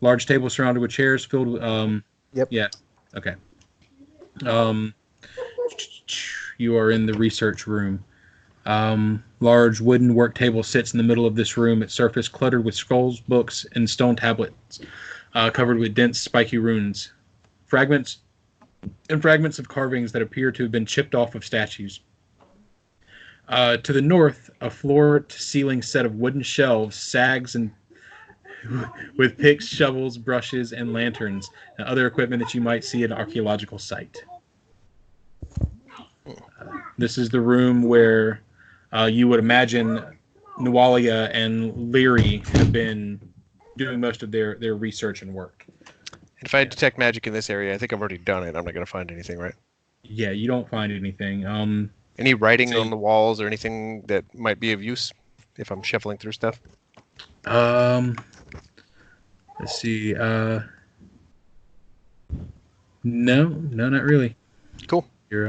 large table surrounded with chairs filled with Yep. Yeah. Okay. You are in the research room. Large wooden work table sits in the middle of this room. Its surface cluttered with scrolls, books, and stone tablets, covered with dense, spiky runes. Fragments of carvings that appear to have been chipped off of statues. To the north, a floor-to-ceiling set of wooden shelves sags and with picks, shovels, brushes, and lanterns, and other equipment that you might see at an archaeological site. This is the room where you would imagine Nualia and Leary have been doing most of their research and work. And if I detect magic in this area, I think I've already done it. I'm not going to find anything, right? Yeah, you don't find anything. Any writing on the walls or anything that might be of use if I'm shuffling through stuff? Let's see. No, not really. Cool. You're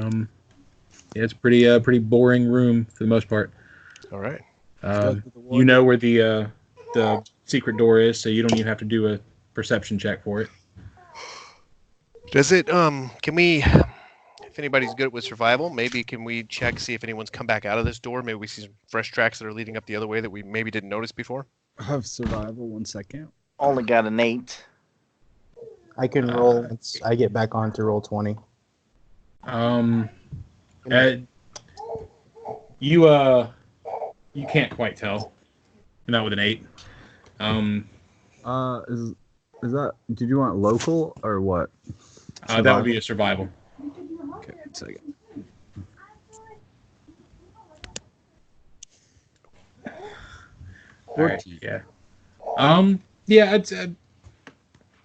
yeah, it's pretty boring room for the most part. All right. You know where the secret door is, so you don't even have to do a perception check for it. Does it? Can we? If anybody's good with survival, maybe can we check, see if anyone's come back out of this door? Maybe we see some fresh tracks that are leading up the other way that we maybe didn't notice before. I have survival. 1 second. Only got an 8. I can roll once I get back on to roll 20. You can't quite tell. Not with an 8. Is that? Did you want local or what? That would be a survival. Okay, 1 second. All right, yeah. Yeah.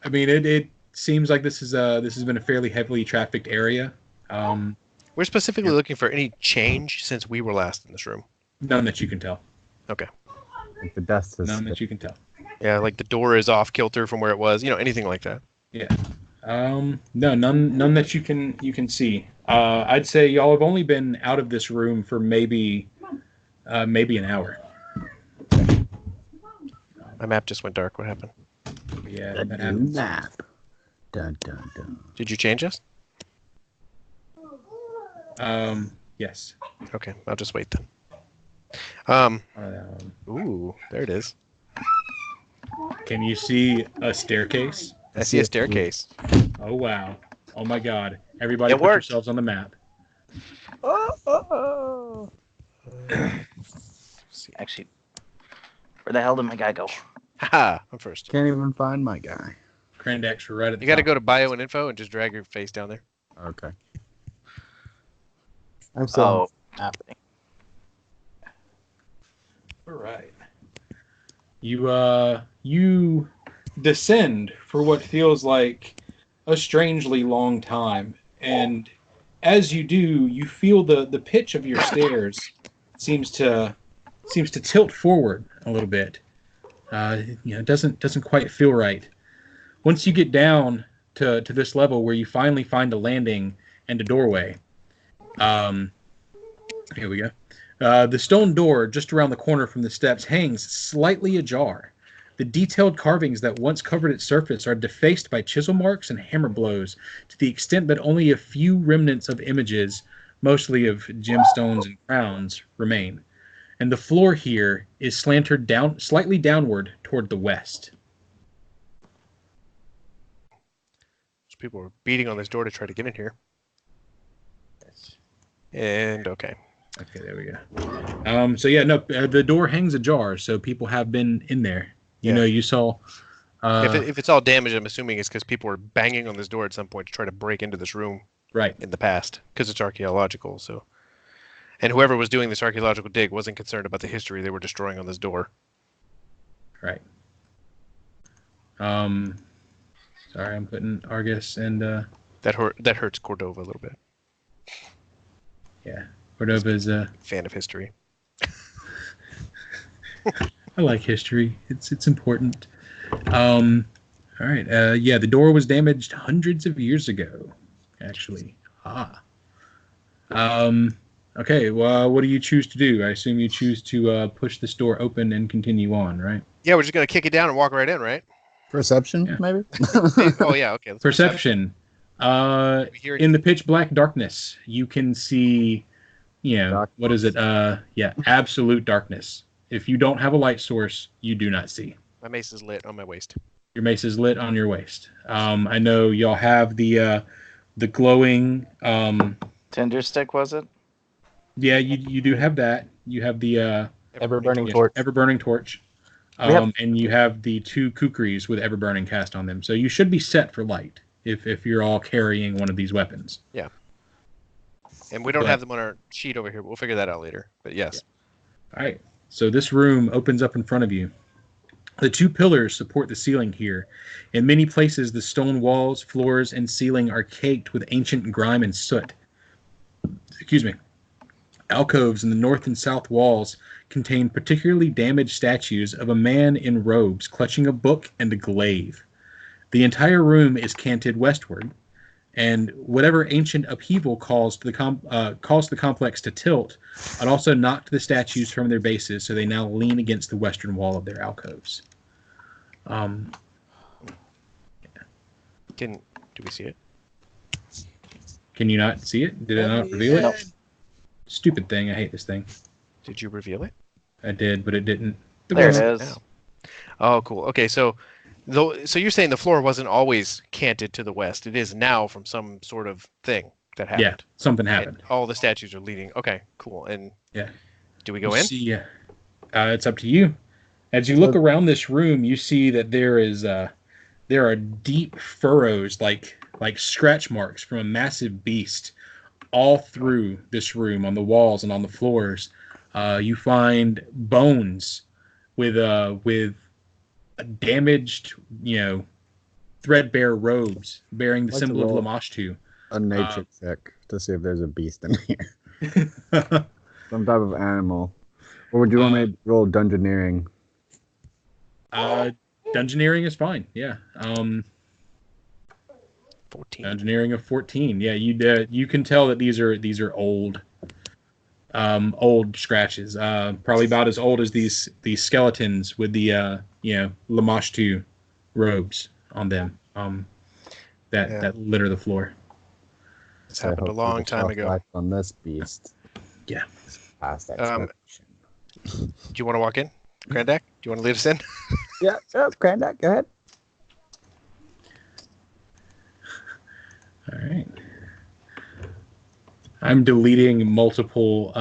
I mean, it seems like this has been a fairly heavily trafficked area. We're specifically looking for any change since we were last in this room. None that you can tell. Okay. Like the dust is. None that you can tell. Yeah, like the door is off kilter from where it was. Anything like that. Yeah. No, none that you can see. I'd say y'all have only been out of this room for maybe an hour. My map just went dark. What happened? Yeah, that happens. Map. Dun dun dun. Did you change us? Yes. Okay, I'll just wait then. Ooh, there it is. Can you see a staircase? I see a staircase. Oh wow! Oh my God! Everybody, It put worked. yourselves on the map. Actually, where the hell did my guy go? Haha, I'm first. Can't even find my guy. Krandax, we're right at the You got to top. go to bio and info and just drag your face down there. Okay. I'm still on the map. All right. You descend for what feels like a strangely long time, and as you do, you feel the pitch of your stairs seems to tilt forward a little bit. It doesn't quite feel right. Once you get down to this level where you finally find a landing and a doorway, here we go. The stone door just around the corner from the steps hangs slightly ajar. The detailed carvings that once covered its surface are defaced by chisel marks and hammer blows to the extent that only a few remnants of images, mostly of gemstones and crowns, remain. And the floor here is slanted down slightly downward toward the west. So people were beating on this door to try to get in here. And okay. Okay, there we go. So yeah, no, the door hangs ajar, so people have been in there. You saw. If it's all damaged, I'm assuming it's because people were banging on this door at some point to try to break into this room. Right. In the past, because it's archaeological. So, and whoever was doing this archaeological dig wasn't concerned about the history they were destroying on this door. Right. Sorry, I'm putting Argus and. That hurts Cordova a little bit. Yeah, Cordova's a fan of history. I like history. It's important. All right. Yeah, the door was damaged hundreds of years ago, actually. Okay. Well, what do you choose to do? I assume you choose to push this door open and continue on, right? Yeah, we're just gonna kick it down and walk right in, right? Perception, Yeah. maybe. Oh yeah, okay. Let's Perception. In the pitch black darkness, you can see. What is it? Yeah, absolute darkness. If you don't have a light source, you do not see. My mace is lit on my waist. Your mace is lit on your waist. I know y'all have the glowing. Tinder stick, was it? Yeah, you do have that. You have the ever burning torch. Ever burning torch. And you have the 2 kukris with ever burning cast on them, so you should be set for light if you're all carrying one of these weapons. Yeah. And we don't have them on our sheet over here. But we'll figure that out later. But yes. Yeah. All right. So this room opens up in front of you. The 2 pillars support the ceiling here. In many places, the stone walls, floors, and ceiling are caked with ancient grime and soot. Excuse me. Alcoves in the north and south walls contain particularly damaged statues of a man in robes clutching a book and a glaive. The entire room is canted westward, and whatever ancient upheaval caused the complex to tilt, it also knocked the statues from their bases, so they now lean against the western wall of their alcoves. Do we see it? Can you not see it? Did it not reveal it? No. Stupid thing. I hate this thing. Did you reveal it? I did, but it didn't. There it is. Oh, cool. Okay, so you're saying the floor wasn't always canted to the west. It is now from some sort of thing that happened. Yeah, something happened. And all the statues are leading. Okay, cool. And yeah, do we go in? See, it's up to you. As you look around this room, you see that there are deep furrows, like scratch marks from a massive beast, all through this room on the walls and on the floors. You find bones with damaged, threadbare robes bearing the symbol of Lamashtu. A nature check to see if there's a beast in here. Some type of animal. Or would you want me to roll dungeoneering? Dungeoneering is fine. Yeah. 14. Dungeoneering of 14. Yeah, you can tell that these are old scratches. Probably about as old as these skeletons with the Lamashtu robes on them. That litter the floor. This happened a long time ago. On this beast. Yeah. Past do you want to walk in, Grandak? Do you want to lead us in? Yeah, Grandak, go ahead. All right. I'm deleting multiple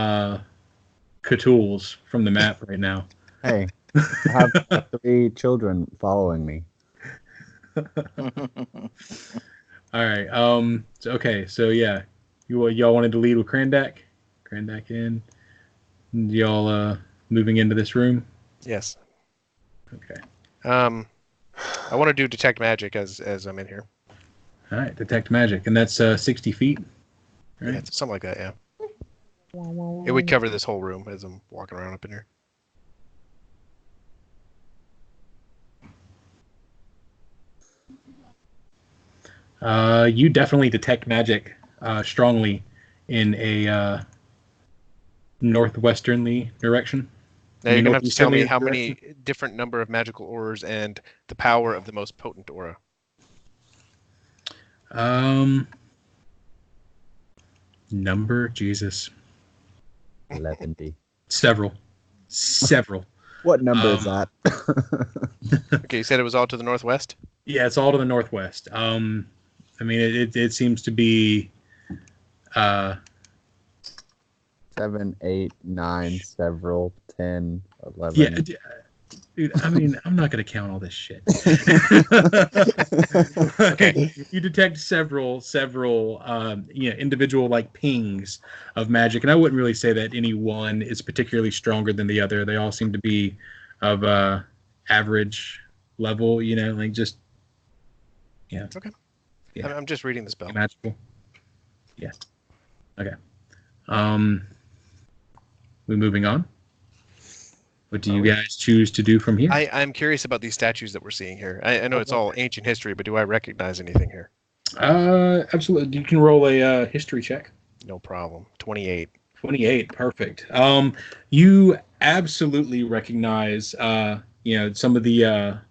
Cthulhu's from the map right now. Hey, I have 3 children following me. All right. So yeah, y'all wanted to lead with Grandak? Grandak in. Y'all moving into this room? Yes. Okay. I want to do detect magic as I'm in here. All right, detect magic, and that's 60 feet. Right? Yeah, something like that. Yeah. It would cover this whole room as I'm walking around up in here. You definitely detect magic strongly in a northwesternly direction. Now you're going to have to tell me how many different number of magical auras and the power of the most potent aura. Number, Jesus. 11. Several. What number is that? Okay, you said it was all to the northwest? Yeah, it's all to the northwest. I mean, it seems to be 7, 8, 9, several, 10, 11. Yeah, dude, I mean, I'm not going to count all this shit. Okay, you detect several, individual pings of magic, and I wouldn't really say that any one is particularly stronger than the other. They all seem to be of average level, just yeah. Okay. Yeah. I'm just reading the spell. Magical. Yeah. Okay. We're moving on. What do you guys choose to do from here? I'm curious about these statues that we're seeing here. I know it's all ancient history, but do I recognize anything here? Absolutely. You can roll a history check. No problem. 28. 28. Perfect. You absolutely recognize, some of the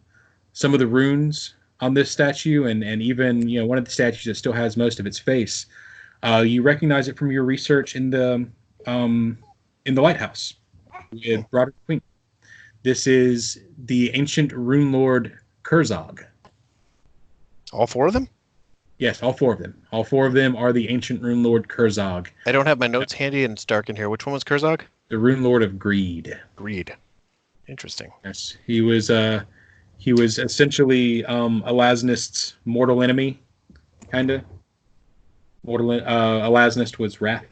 runes on this statue, and even one of the statues that still has most of its face. You recognize it from your research in the lighthouse with Broderick Queen. This is the ancient rune lord Kurzog. All 4 of them? Yes, all 4 of them. All 4 of them are the ancient rune lord Kurzog. I don't have my notes handy and it's dark in here. Which one was Kurzog? The rune lord of greed. Greed. Interesting. Yes, he was essentially Elasnist's mortal enemy, kind of. Elasnist was Wrath.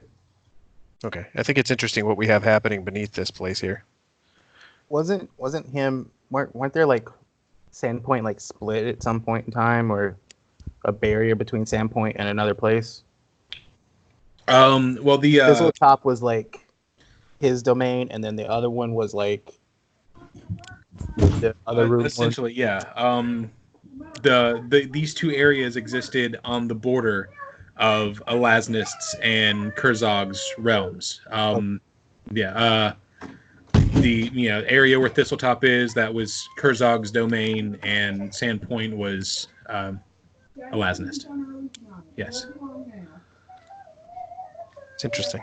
Okay, I think it's interesting what we have happening beneath this place here. Wasn't him? Weren't there like Sandpoint like split at some point in time, or a barrier between Sandpoint and another place? Well, the this little top was like his domain, and then the other one was like the other room. Essentially, yeah. These two areas existed on the border of Elasnist's and Kurzog's realms. The area where Thistletop is, that was Kurzog's domain, and Sandpoint was Elasnist. Yes. It's interesting.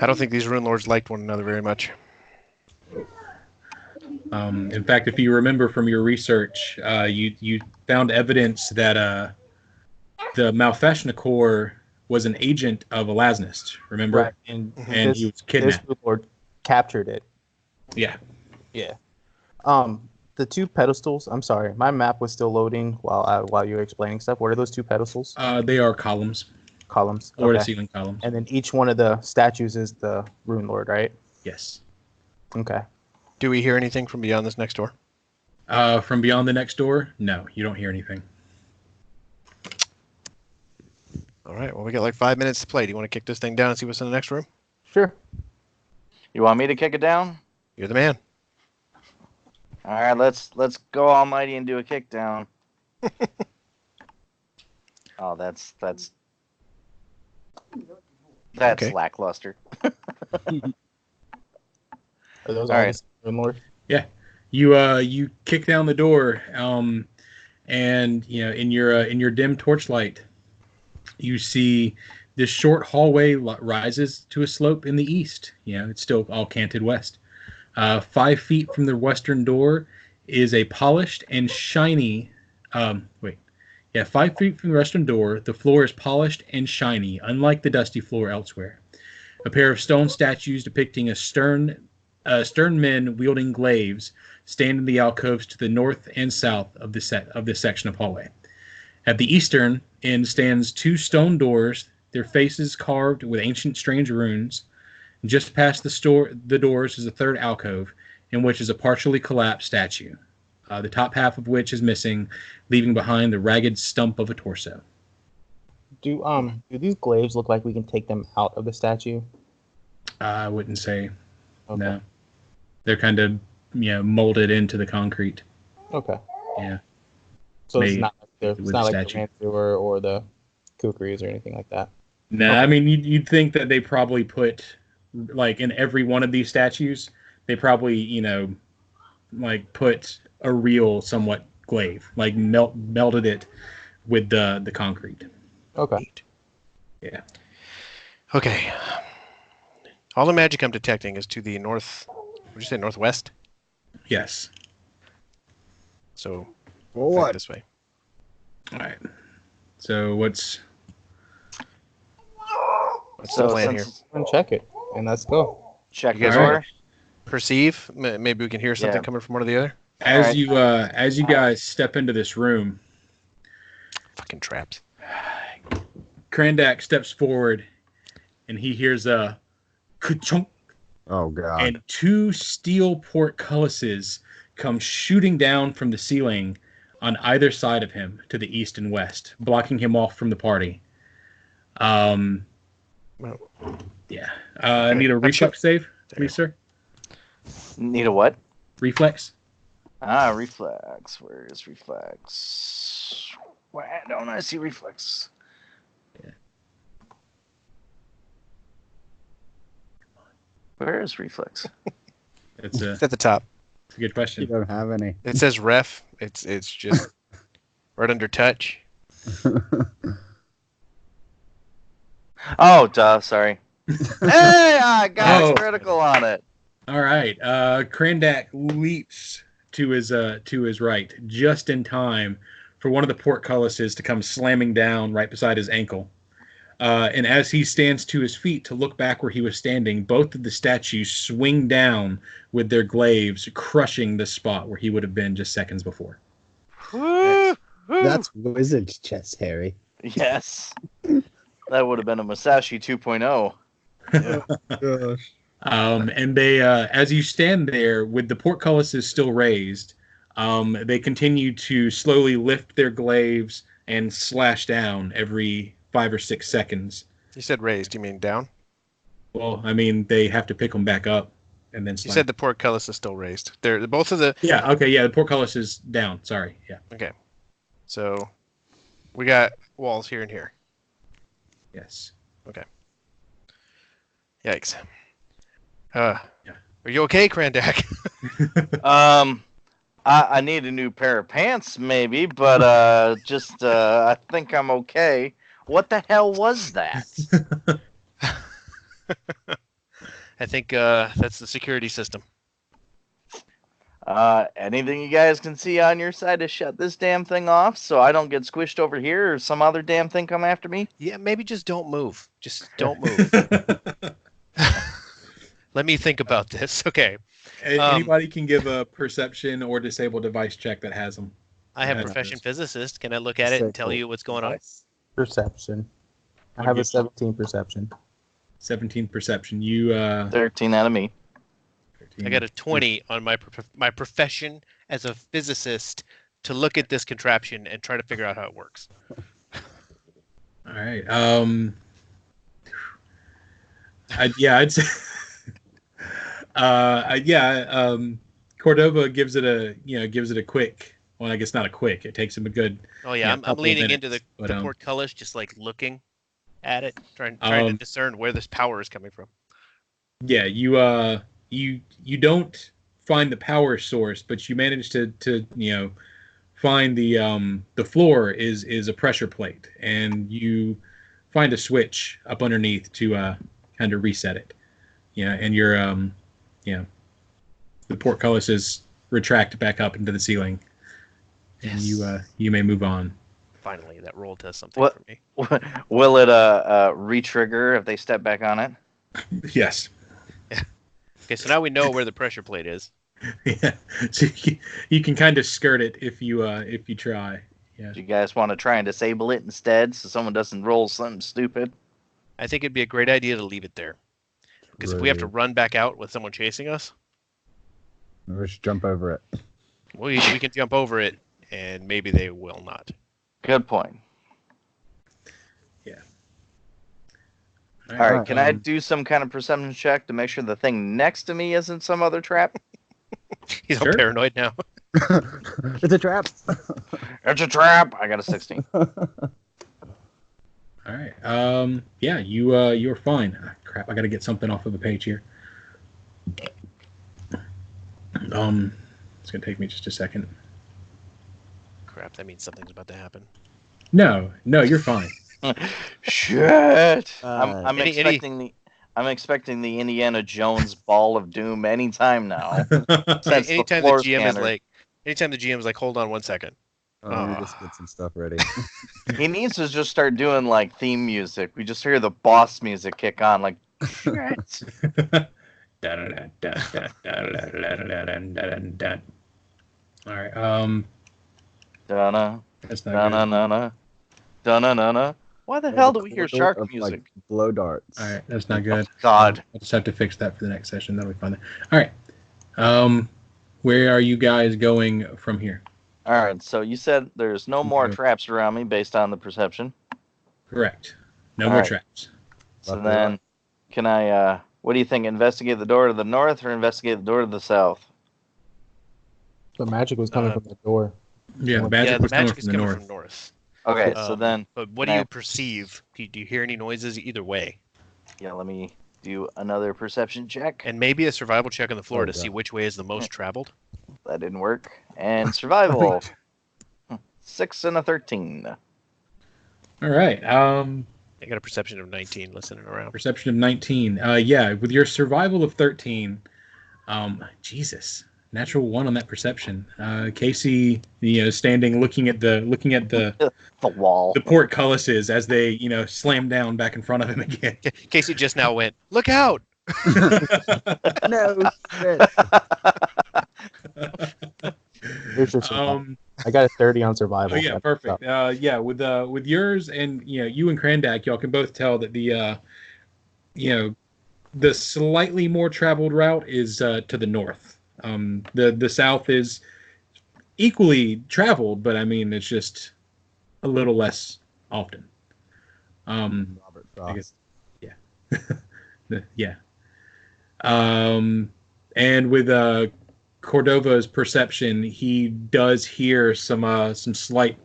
I don't think these Runelords liked one another very much. In fact, if you remember from your research, you found evidence that the Malfeshnikor was an agent of Elasnist. Remember, right. And he was kidnapped. This Lord captured it. Yeah. The two pedestals. I'm sorry, my map was still loading while you were explaining stuff. What are those two pedestals? They are columns. Columns. Or the ceiling columns. And then each one of the statues is the Runelord, right? Yes. Okay. Do we hear anything from beyond this next door? From beyond the next door? No, you don't hear anything. All right. Well, we got like 5 minutes to play. Do you want to kick this thing down and see what's in the next room? Sure. You want me to kick it down? You're the man. All right, let's go almighty and do a kick down. Oh, that's Okay. lackluster. Are those all right. the Runelord? Yeah. You kick down the door, and in your dim torchlight, you see this short hallway rises to a slope in the east. It's still all canted west. 5 feet from the western door is a polished and shiny. 5 feet from the western door, the floor is polished and shiny, unlike the dusty floor elsewhere. A pair of stone statues depicting stern men wielding glaives stand in the alcoves to the north and south of this section of hallway. At the eastern end stands 2 stone doors, their faces carved with ancient strange runes. Just past the doors is a third alcove, in which is a partially collapsed statue, the top half of which is missing, leaving behind the ragged stump of a torso. Do these glaives look like we can take them out of the statue? I wouldn't say. Okay. No. They're kind of molded into the concrete. Okay. Yeah. So it's not like with the statue. Rancer or the Kukris or anything like that. No, I mean you'd think that they probably put, like, in every one of these statues, they probably like put a real somewhat glaive, like melted it with the concrete. Okay. Yeah. Okay. All the magic I'm detecting is to the north. Would you say northwest? Yes. So What? this way. All right. So what's the plan here? And check it, and let's go. Check You guys the All door. right. Perceive? Maybe we can hear something Yeah. coming from one or the other. as Alright. you guys step into this room, Fucking traps. Krandak steps forward, and he hears a ka-chunk, Oh god. and 2 steel portcullises come shooting down from the ceiling on either side of him to the east and west, blocking him off from the party. Well, Yeah. I need a reflex save, please, sir. Need a what? Reflex. Reflex. Where is reflex? Why don't I see reflex? Yeah. Where is reflex? It's a it's at the top. good You question. don't have any. It says ref. It's just right under touch. Oh, duh. Sorry. Hey, I got Oh. a critical on it. All right. Krandak leaps to his right just in time for one of the portcullises to come slamming down right beside his ankle. And as he stands to his feet to look back where he was standing, both of the statues swing down with their glaives, crushing the spot where he would have been just seconds before. That's wizard chess, Harry. Yes. That would have been a Musashi 2.0. Gosh. And they, as you stand there with the portcullises still raised, they continue to slowly lift their glaives and slash down every 5 or 6 seconds. You said raised. You mean down? Well, I mean, they have to pick them back up and then slash. You said the portcullis is still raised. They're both of the... Yeah, okay, yeah, the portcullis is down. Sorry, yeah. Okay. So we got walls here and here. Yes. Okay. Yikes. Are you okay, Krandak? I need a new pair of pants, maybe, but I think I'm okay. What the hell was that? I think that's the security system. Anything you guys can see on your side to shut this damn thing off so I don't get squished over here or some other damn thing come after me? Yeah, maybe just don't move. Just don't move. Let me think about this. Okay. Anybody can give a perception or disable device check that has them. I have profession physicist. Can I look at it and tell you what's going on? Perception. I have a 17 perception. 17 perception. You 13 out of me. 13. I got a 20 on my profession as a physicist to look at this contraption and try to figure out how it works. All right. I'd say. Cordova gives it a quick. Well, I guess not a quick. It takes him a good. Oh yeah, I'm leaning into the portcullis, just like looking at it, trying to discern where this power is coming from. Yeah, you don't find the power source, but you manage to find the floor is a pressure plate, and you find a switch up underneath to kind of reset it. Yeah, and your the portcullises retract back up into the ceiling, and you may move on. Finally, that roll does something for me. Will it re-trigger if they step back on it? Yes. Yeah. Okay, so now we know where the pressure plate is. Yeah, so you can kind of skirt it if you try. Yeah. Do you guys want to try and disable it instead, so someone doesn't roll something stupid? I think it'd be a great idea to leave it there, because if we have to run back out with someone chasing us, we should jump over it. We can jump over it, and maybe they will not. Good point. Yeah. All right. Can I do some kind of perception check to make sure the thing next to me isn't some other trap? He's all paranoid now. It's a trap. It's a trap. I got a 16. All right. Yeah, you're fine. Ah, crap, I got to get something off of the page here. It's gonna take me just a second. Crap, that means something's about to happen. No, you're fine. Shit. I'm expecting the Indiana Jones ball of doom anytime now. Anytime the GM is like, hold on 1 second. We just get some stuff ready. He needs to just start doing like theme music. We just hear the boss music kick on, like shit. All right. Donna. That's not Donna. Donna. Why the hell do we hear shark music? Like blow darts. All right, that's not good. God. I'll just have to fix that for the next session. That'll be fun. All right. Where are you guys going from here? All right. So you said there's no more traps around me based on the perception. Correct. No more traps. So then, can I? What do you think? Investigate the door to the north or investigate the door to the south? The magic was coming from the door. Yeah, the magic was coming from the north. Okay, so then. But what do you perceive? Do you hear any noises either way? Yeah, let me do another perception check. And maybe a survival check on the floor to see which way is the most traveled. That didn't work. And survival. 6 and a 13. All right. I got a perception of 19 listening around. Perception of 19. Yeah, with your survival of 13, Jesus. natural 1 on that perception. Casey, standing looking at the the wall, the portcullises as they slam down back in front of him again. Casey just now went, "Look out!" No shit. Here's your survival. I got a 30 on survival. Oh yeah, perfect. With yours and you and Krandak, y'all can both tell that the slightly more traveled route is to the north. The south is equally traveled, but I mean it's just a little less often. Robert Frost. I guess, yeah. And with Cordova's perception, he does hear some slight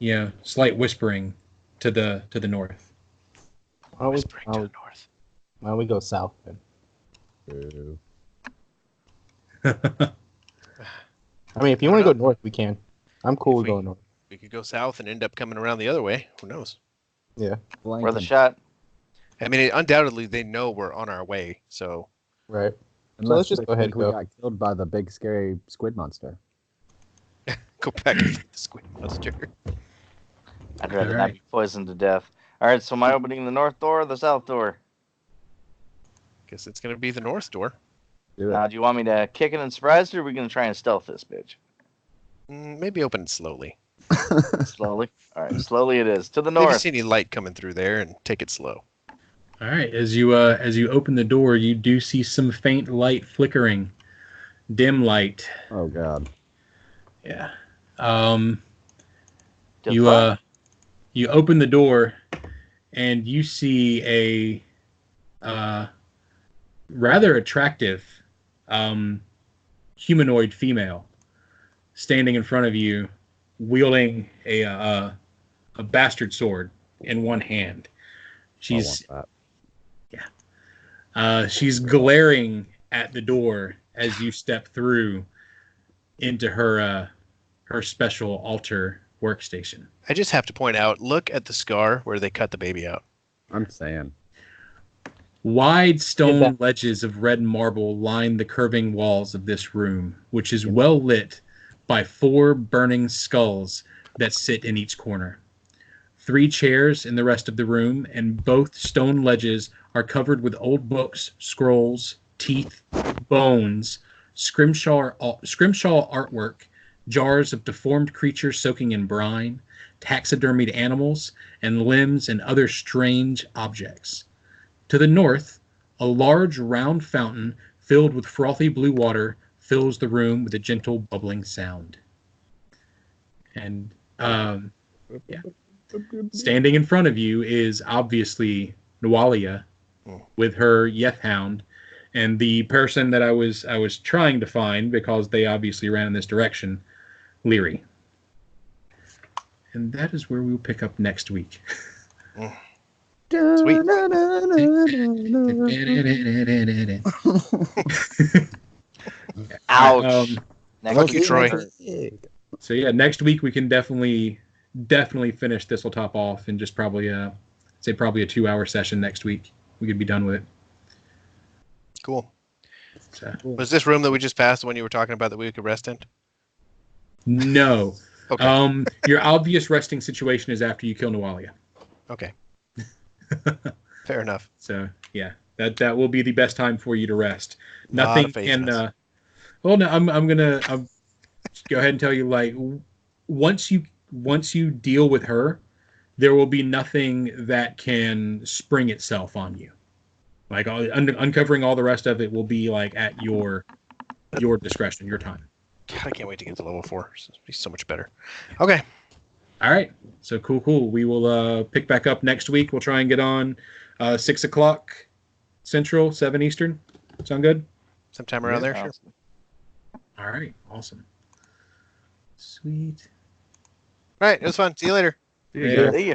whispering to the north. Whispering to the north. Why don't we go south then? Boo. I mean, if you want to go north, we can. I'm cool with going north. We could go south and end up coming around the other way. Who knows? Yeah. Worth a shot. I mean, undoubtedly they know we're on our way. So. Right. Unless let's just go ahead and we go. got killed by the big scary squid monster. Go back and fight the squid monster. I'd rather not be poisoned to death. All right, so am I opening the north door or the south door? Guess it's gonna be the north door. Do it. Now, do you want me to kick it and surprise it, or are we going to try and stealth this bitch? Maybe open it slowly. Slowly? All right, slowly it is. To the If you north. see any light coming through there, and take it slow. All right, as you open the door, you do see some faint light flickering, dim light. Oh god. Yeah. Defy. You open the door, and you see a rather attractive humanoid female standing in front of you, wielding a bastard sword in one hand. She's she's glaring at the door as you step through into her special altar workstation. I just have to point out, look at the scar where they cut the baby out. I'm saying. Wide stone ledges of red marble line the curving walls of this room, which is well lit by 4 burning skulls that sit in each corner. 3 chairs in the rest of the room, and both stone ledges are covered with old books, scrolls, teeth, bones, scrimshaw artwork, jars of deformed creatures soaking in brine, taxidermied animals, and limbs and other strange objects. To the north, a large round fountain filled with frothy blue water fills the room with a gentle bubbling sound. And standing in front of you is obviously Nualia with her Yethhound, and the person that I was trying to find, because they obviously ran in this direction, Leary. And that is where we'll pick up next week. Sweet. Ouch. Fuck you, Troy. So yeah, next week we can definitely finish this. Will top off in just probably a 2-hour session next week. We could be done with it. Cool. So, Was this room that we just passed the one you were talking about that we could rest in? no. Okay. Your obvious resting situation is after you kill Nualia. Okay. Fair enough. So yeah, that will be the best time for you to rest. Lot Nothing of faith in can. us. Well, no, I'm gonna go ahead and tell you, like, once you deal with her, there will be nothing that can spring itself on you. Like uncovering all the rest of it will be like at your discretion, your time. God, I can't wait to get to level 4. It'll be so much better. Okay. All right. So cool. We will pick back up next week. We'll try and get on 6 o'clock Central, 7 Eastern. Sound good? Sometime around there, sure. All right. Awesome. Sweet. All right. It was fun. See you later. See you guys. See ya.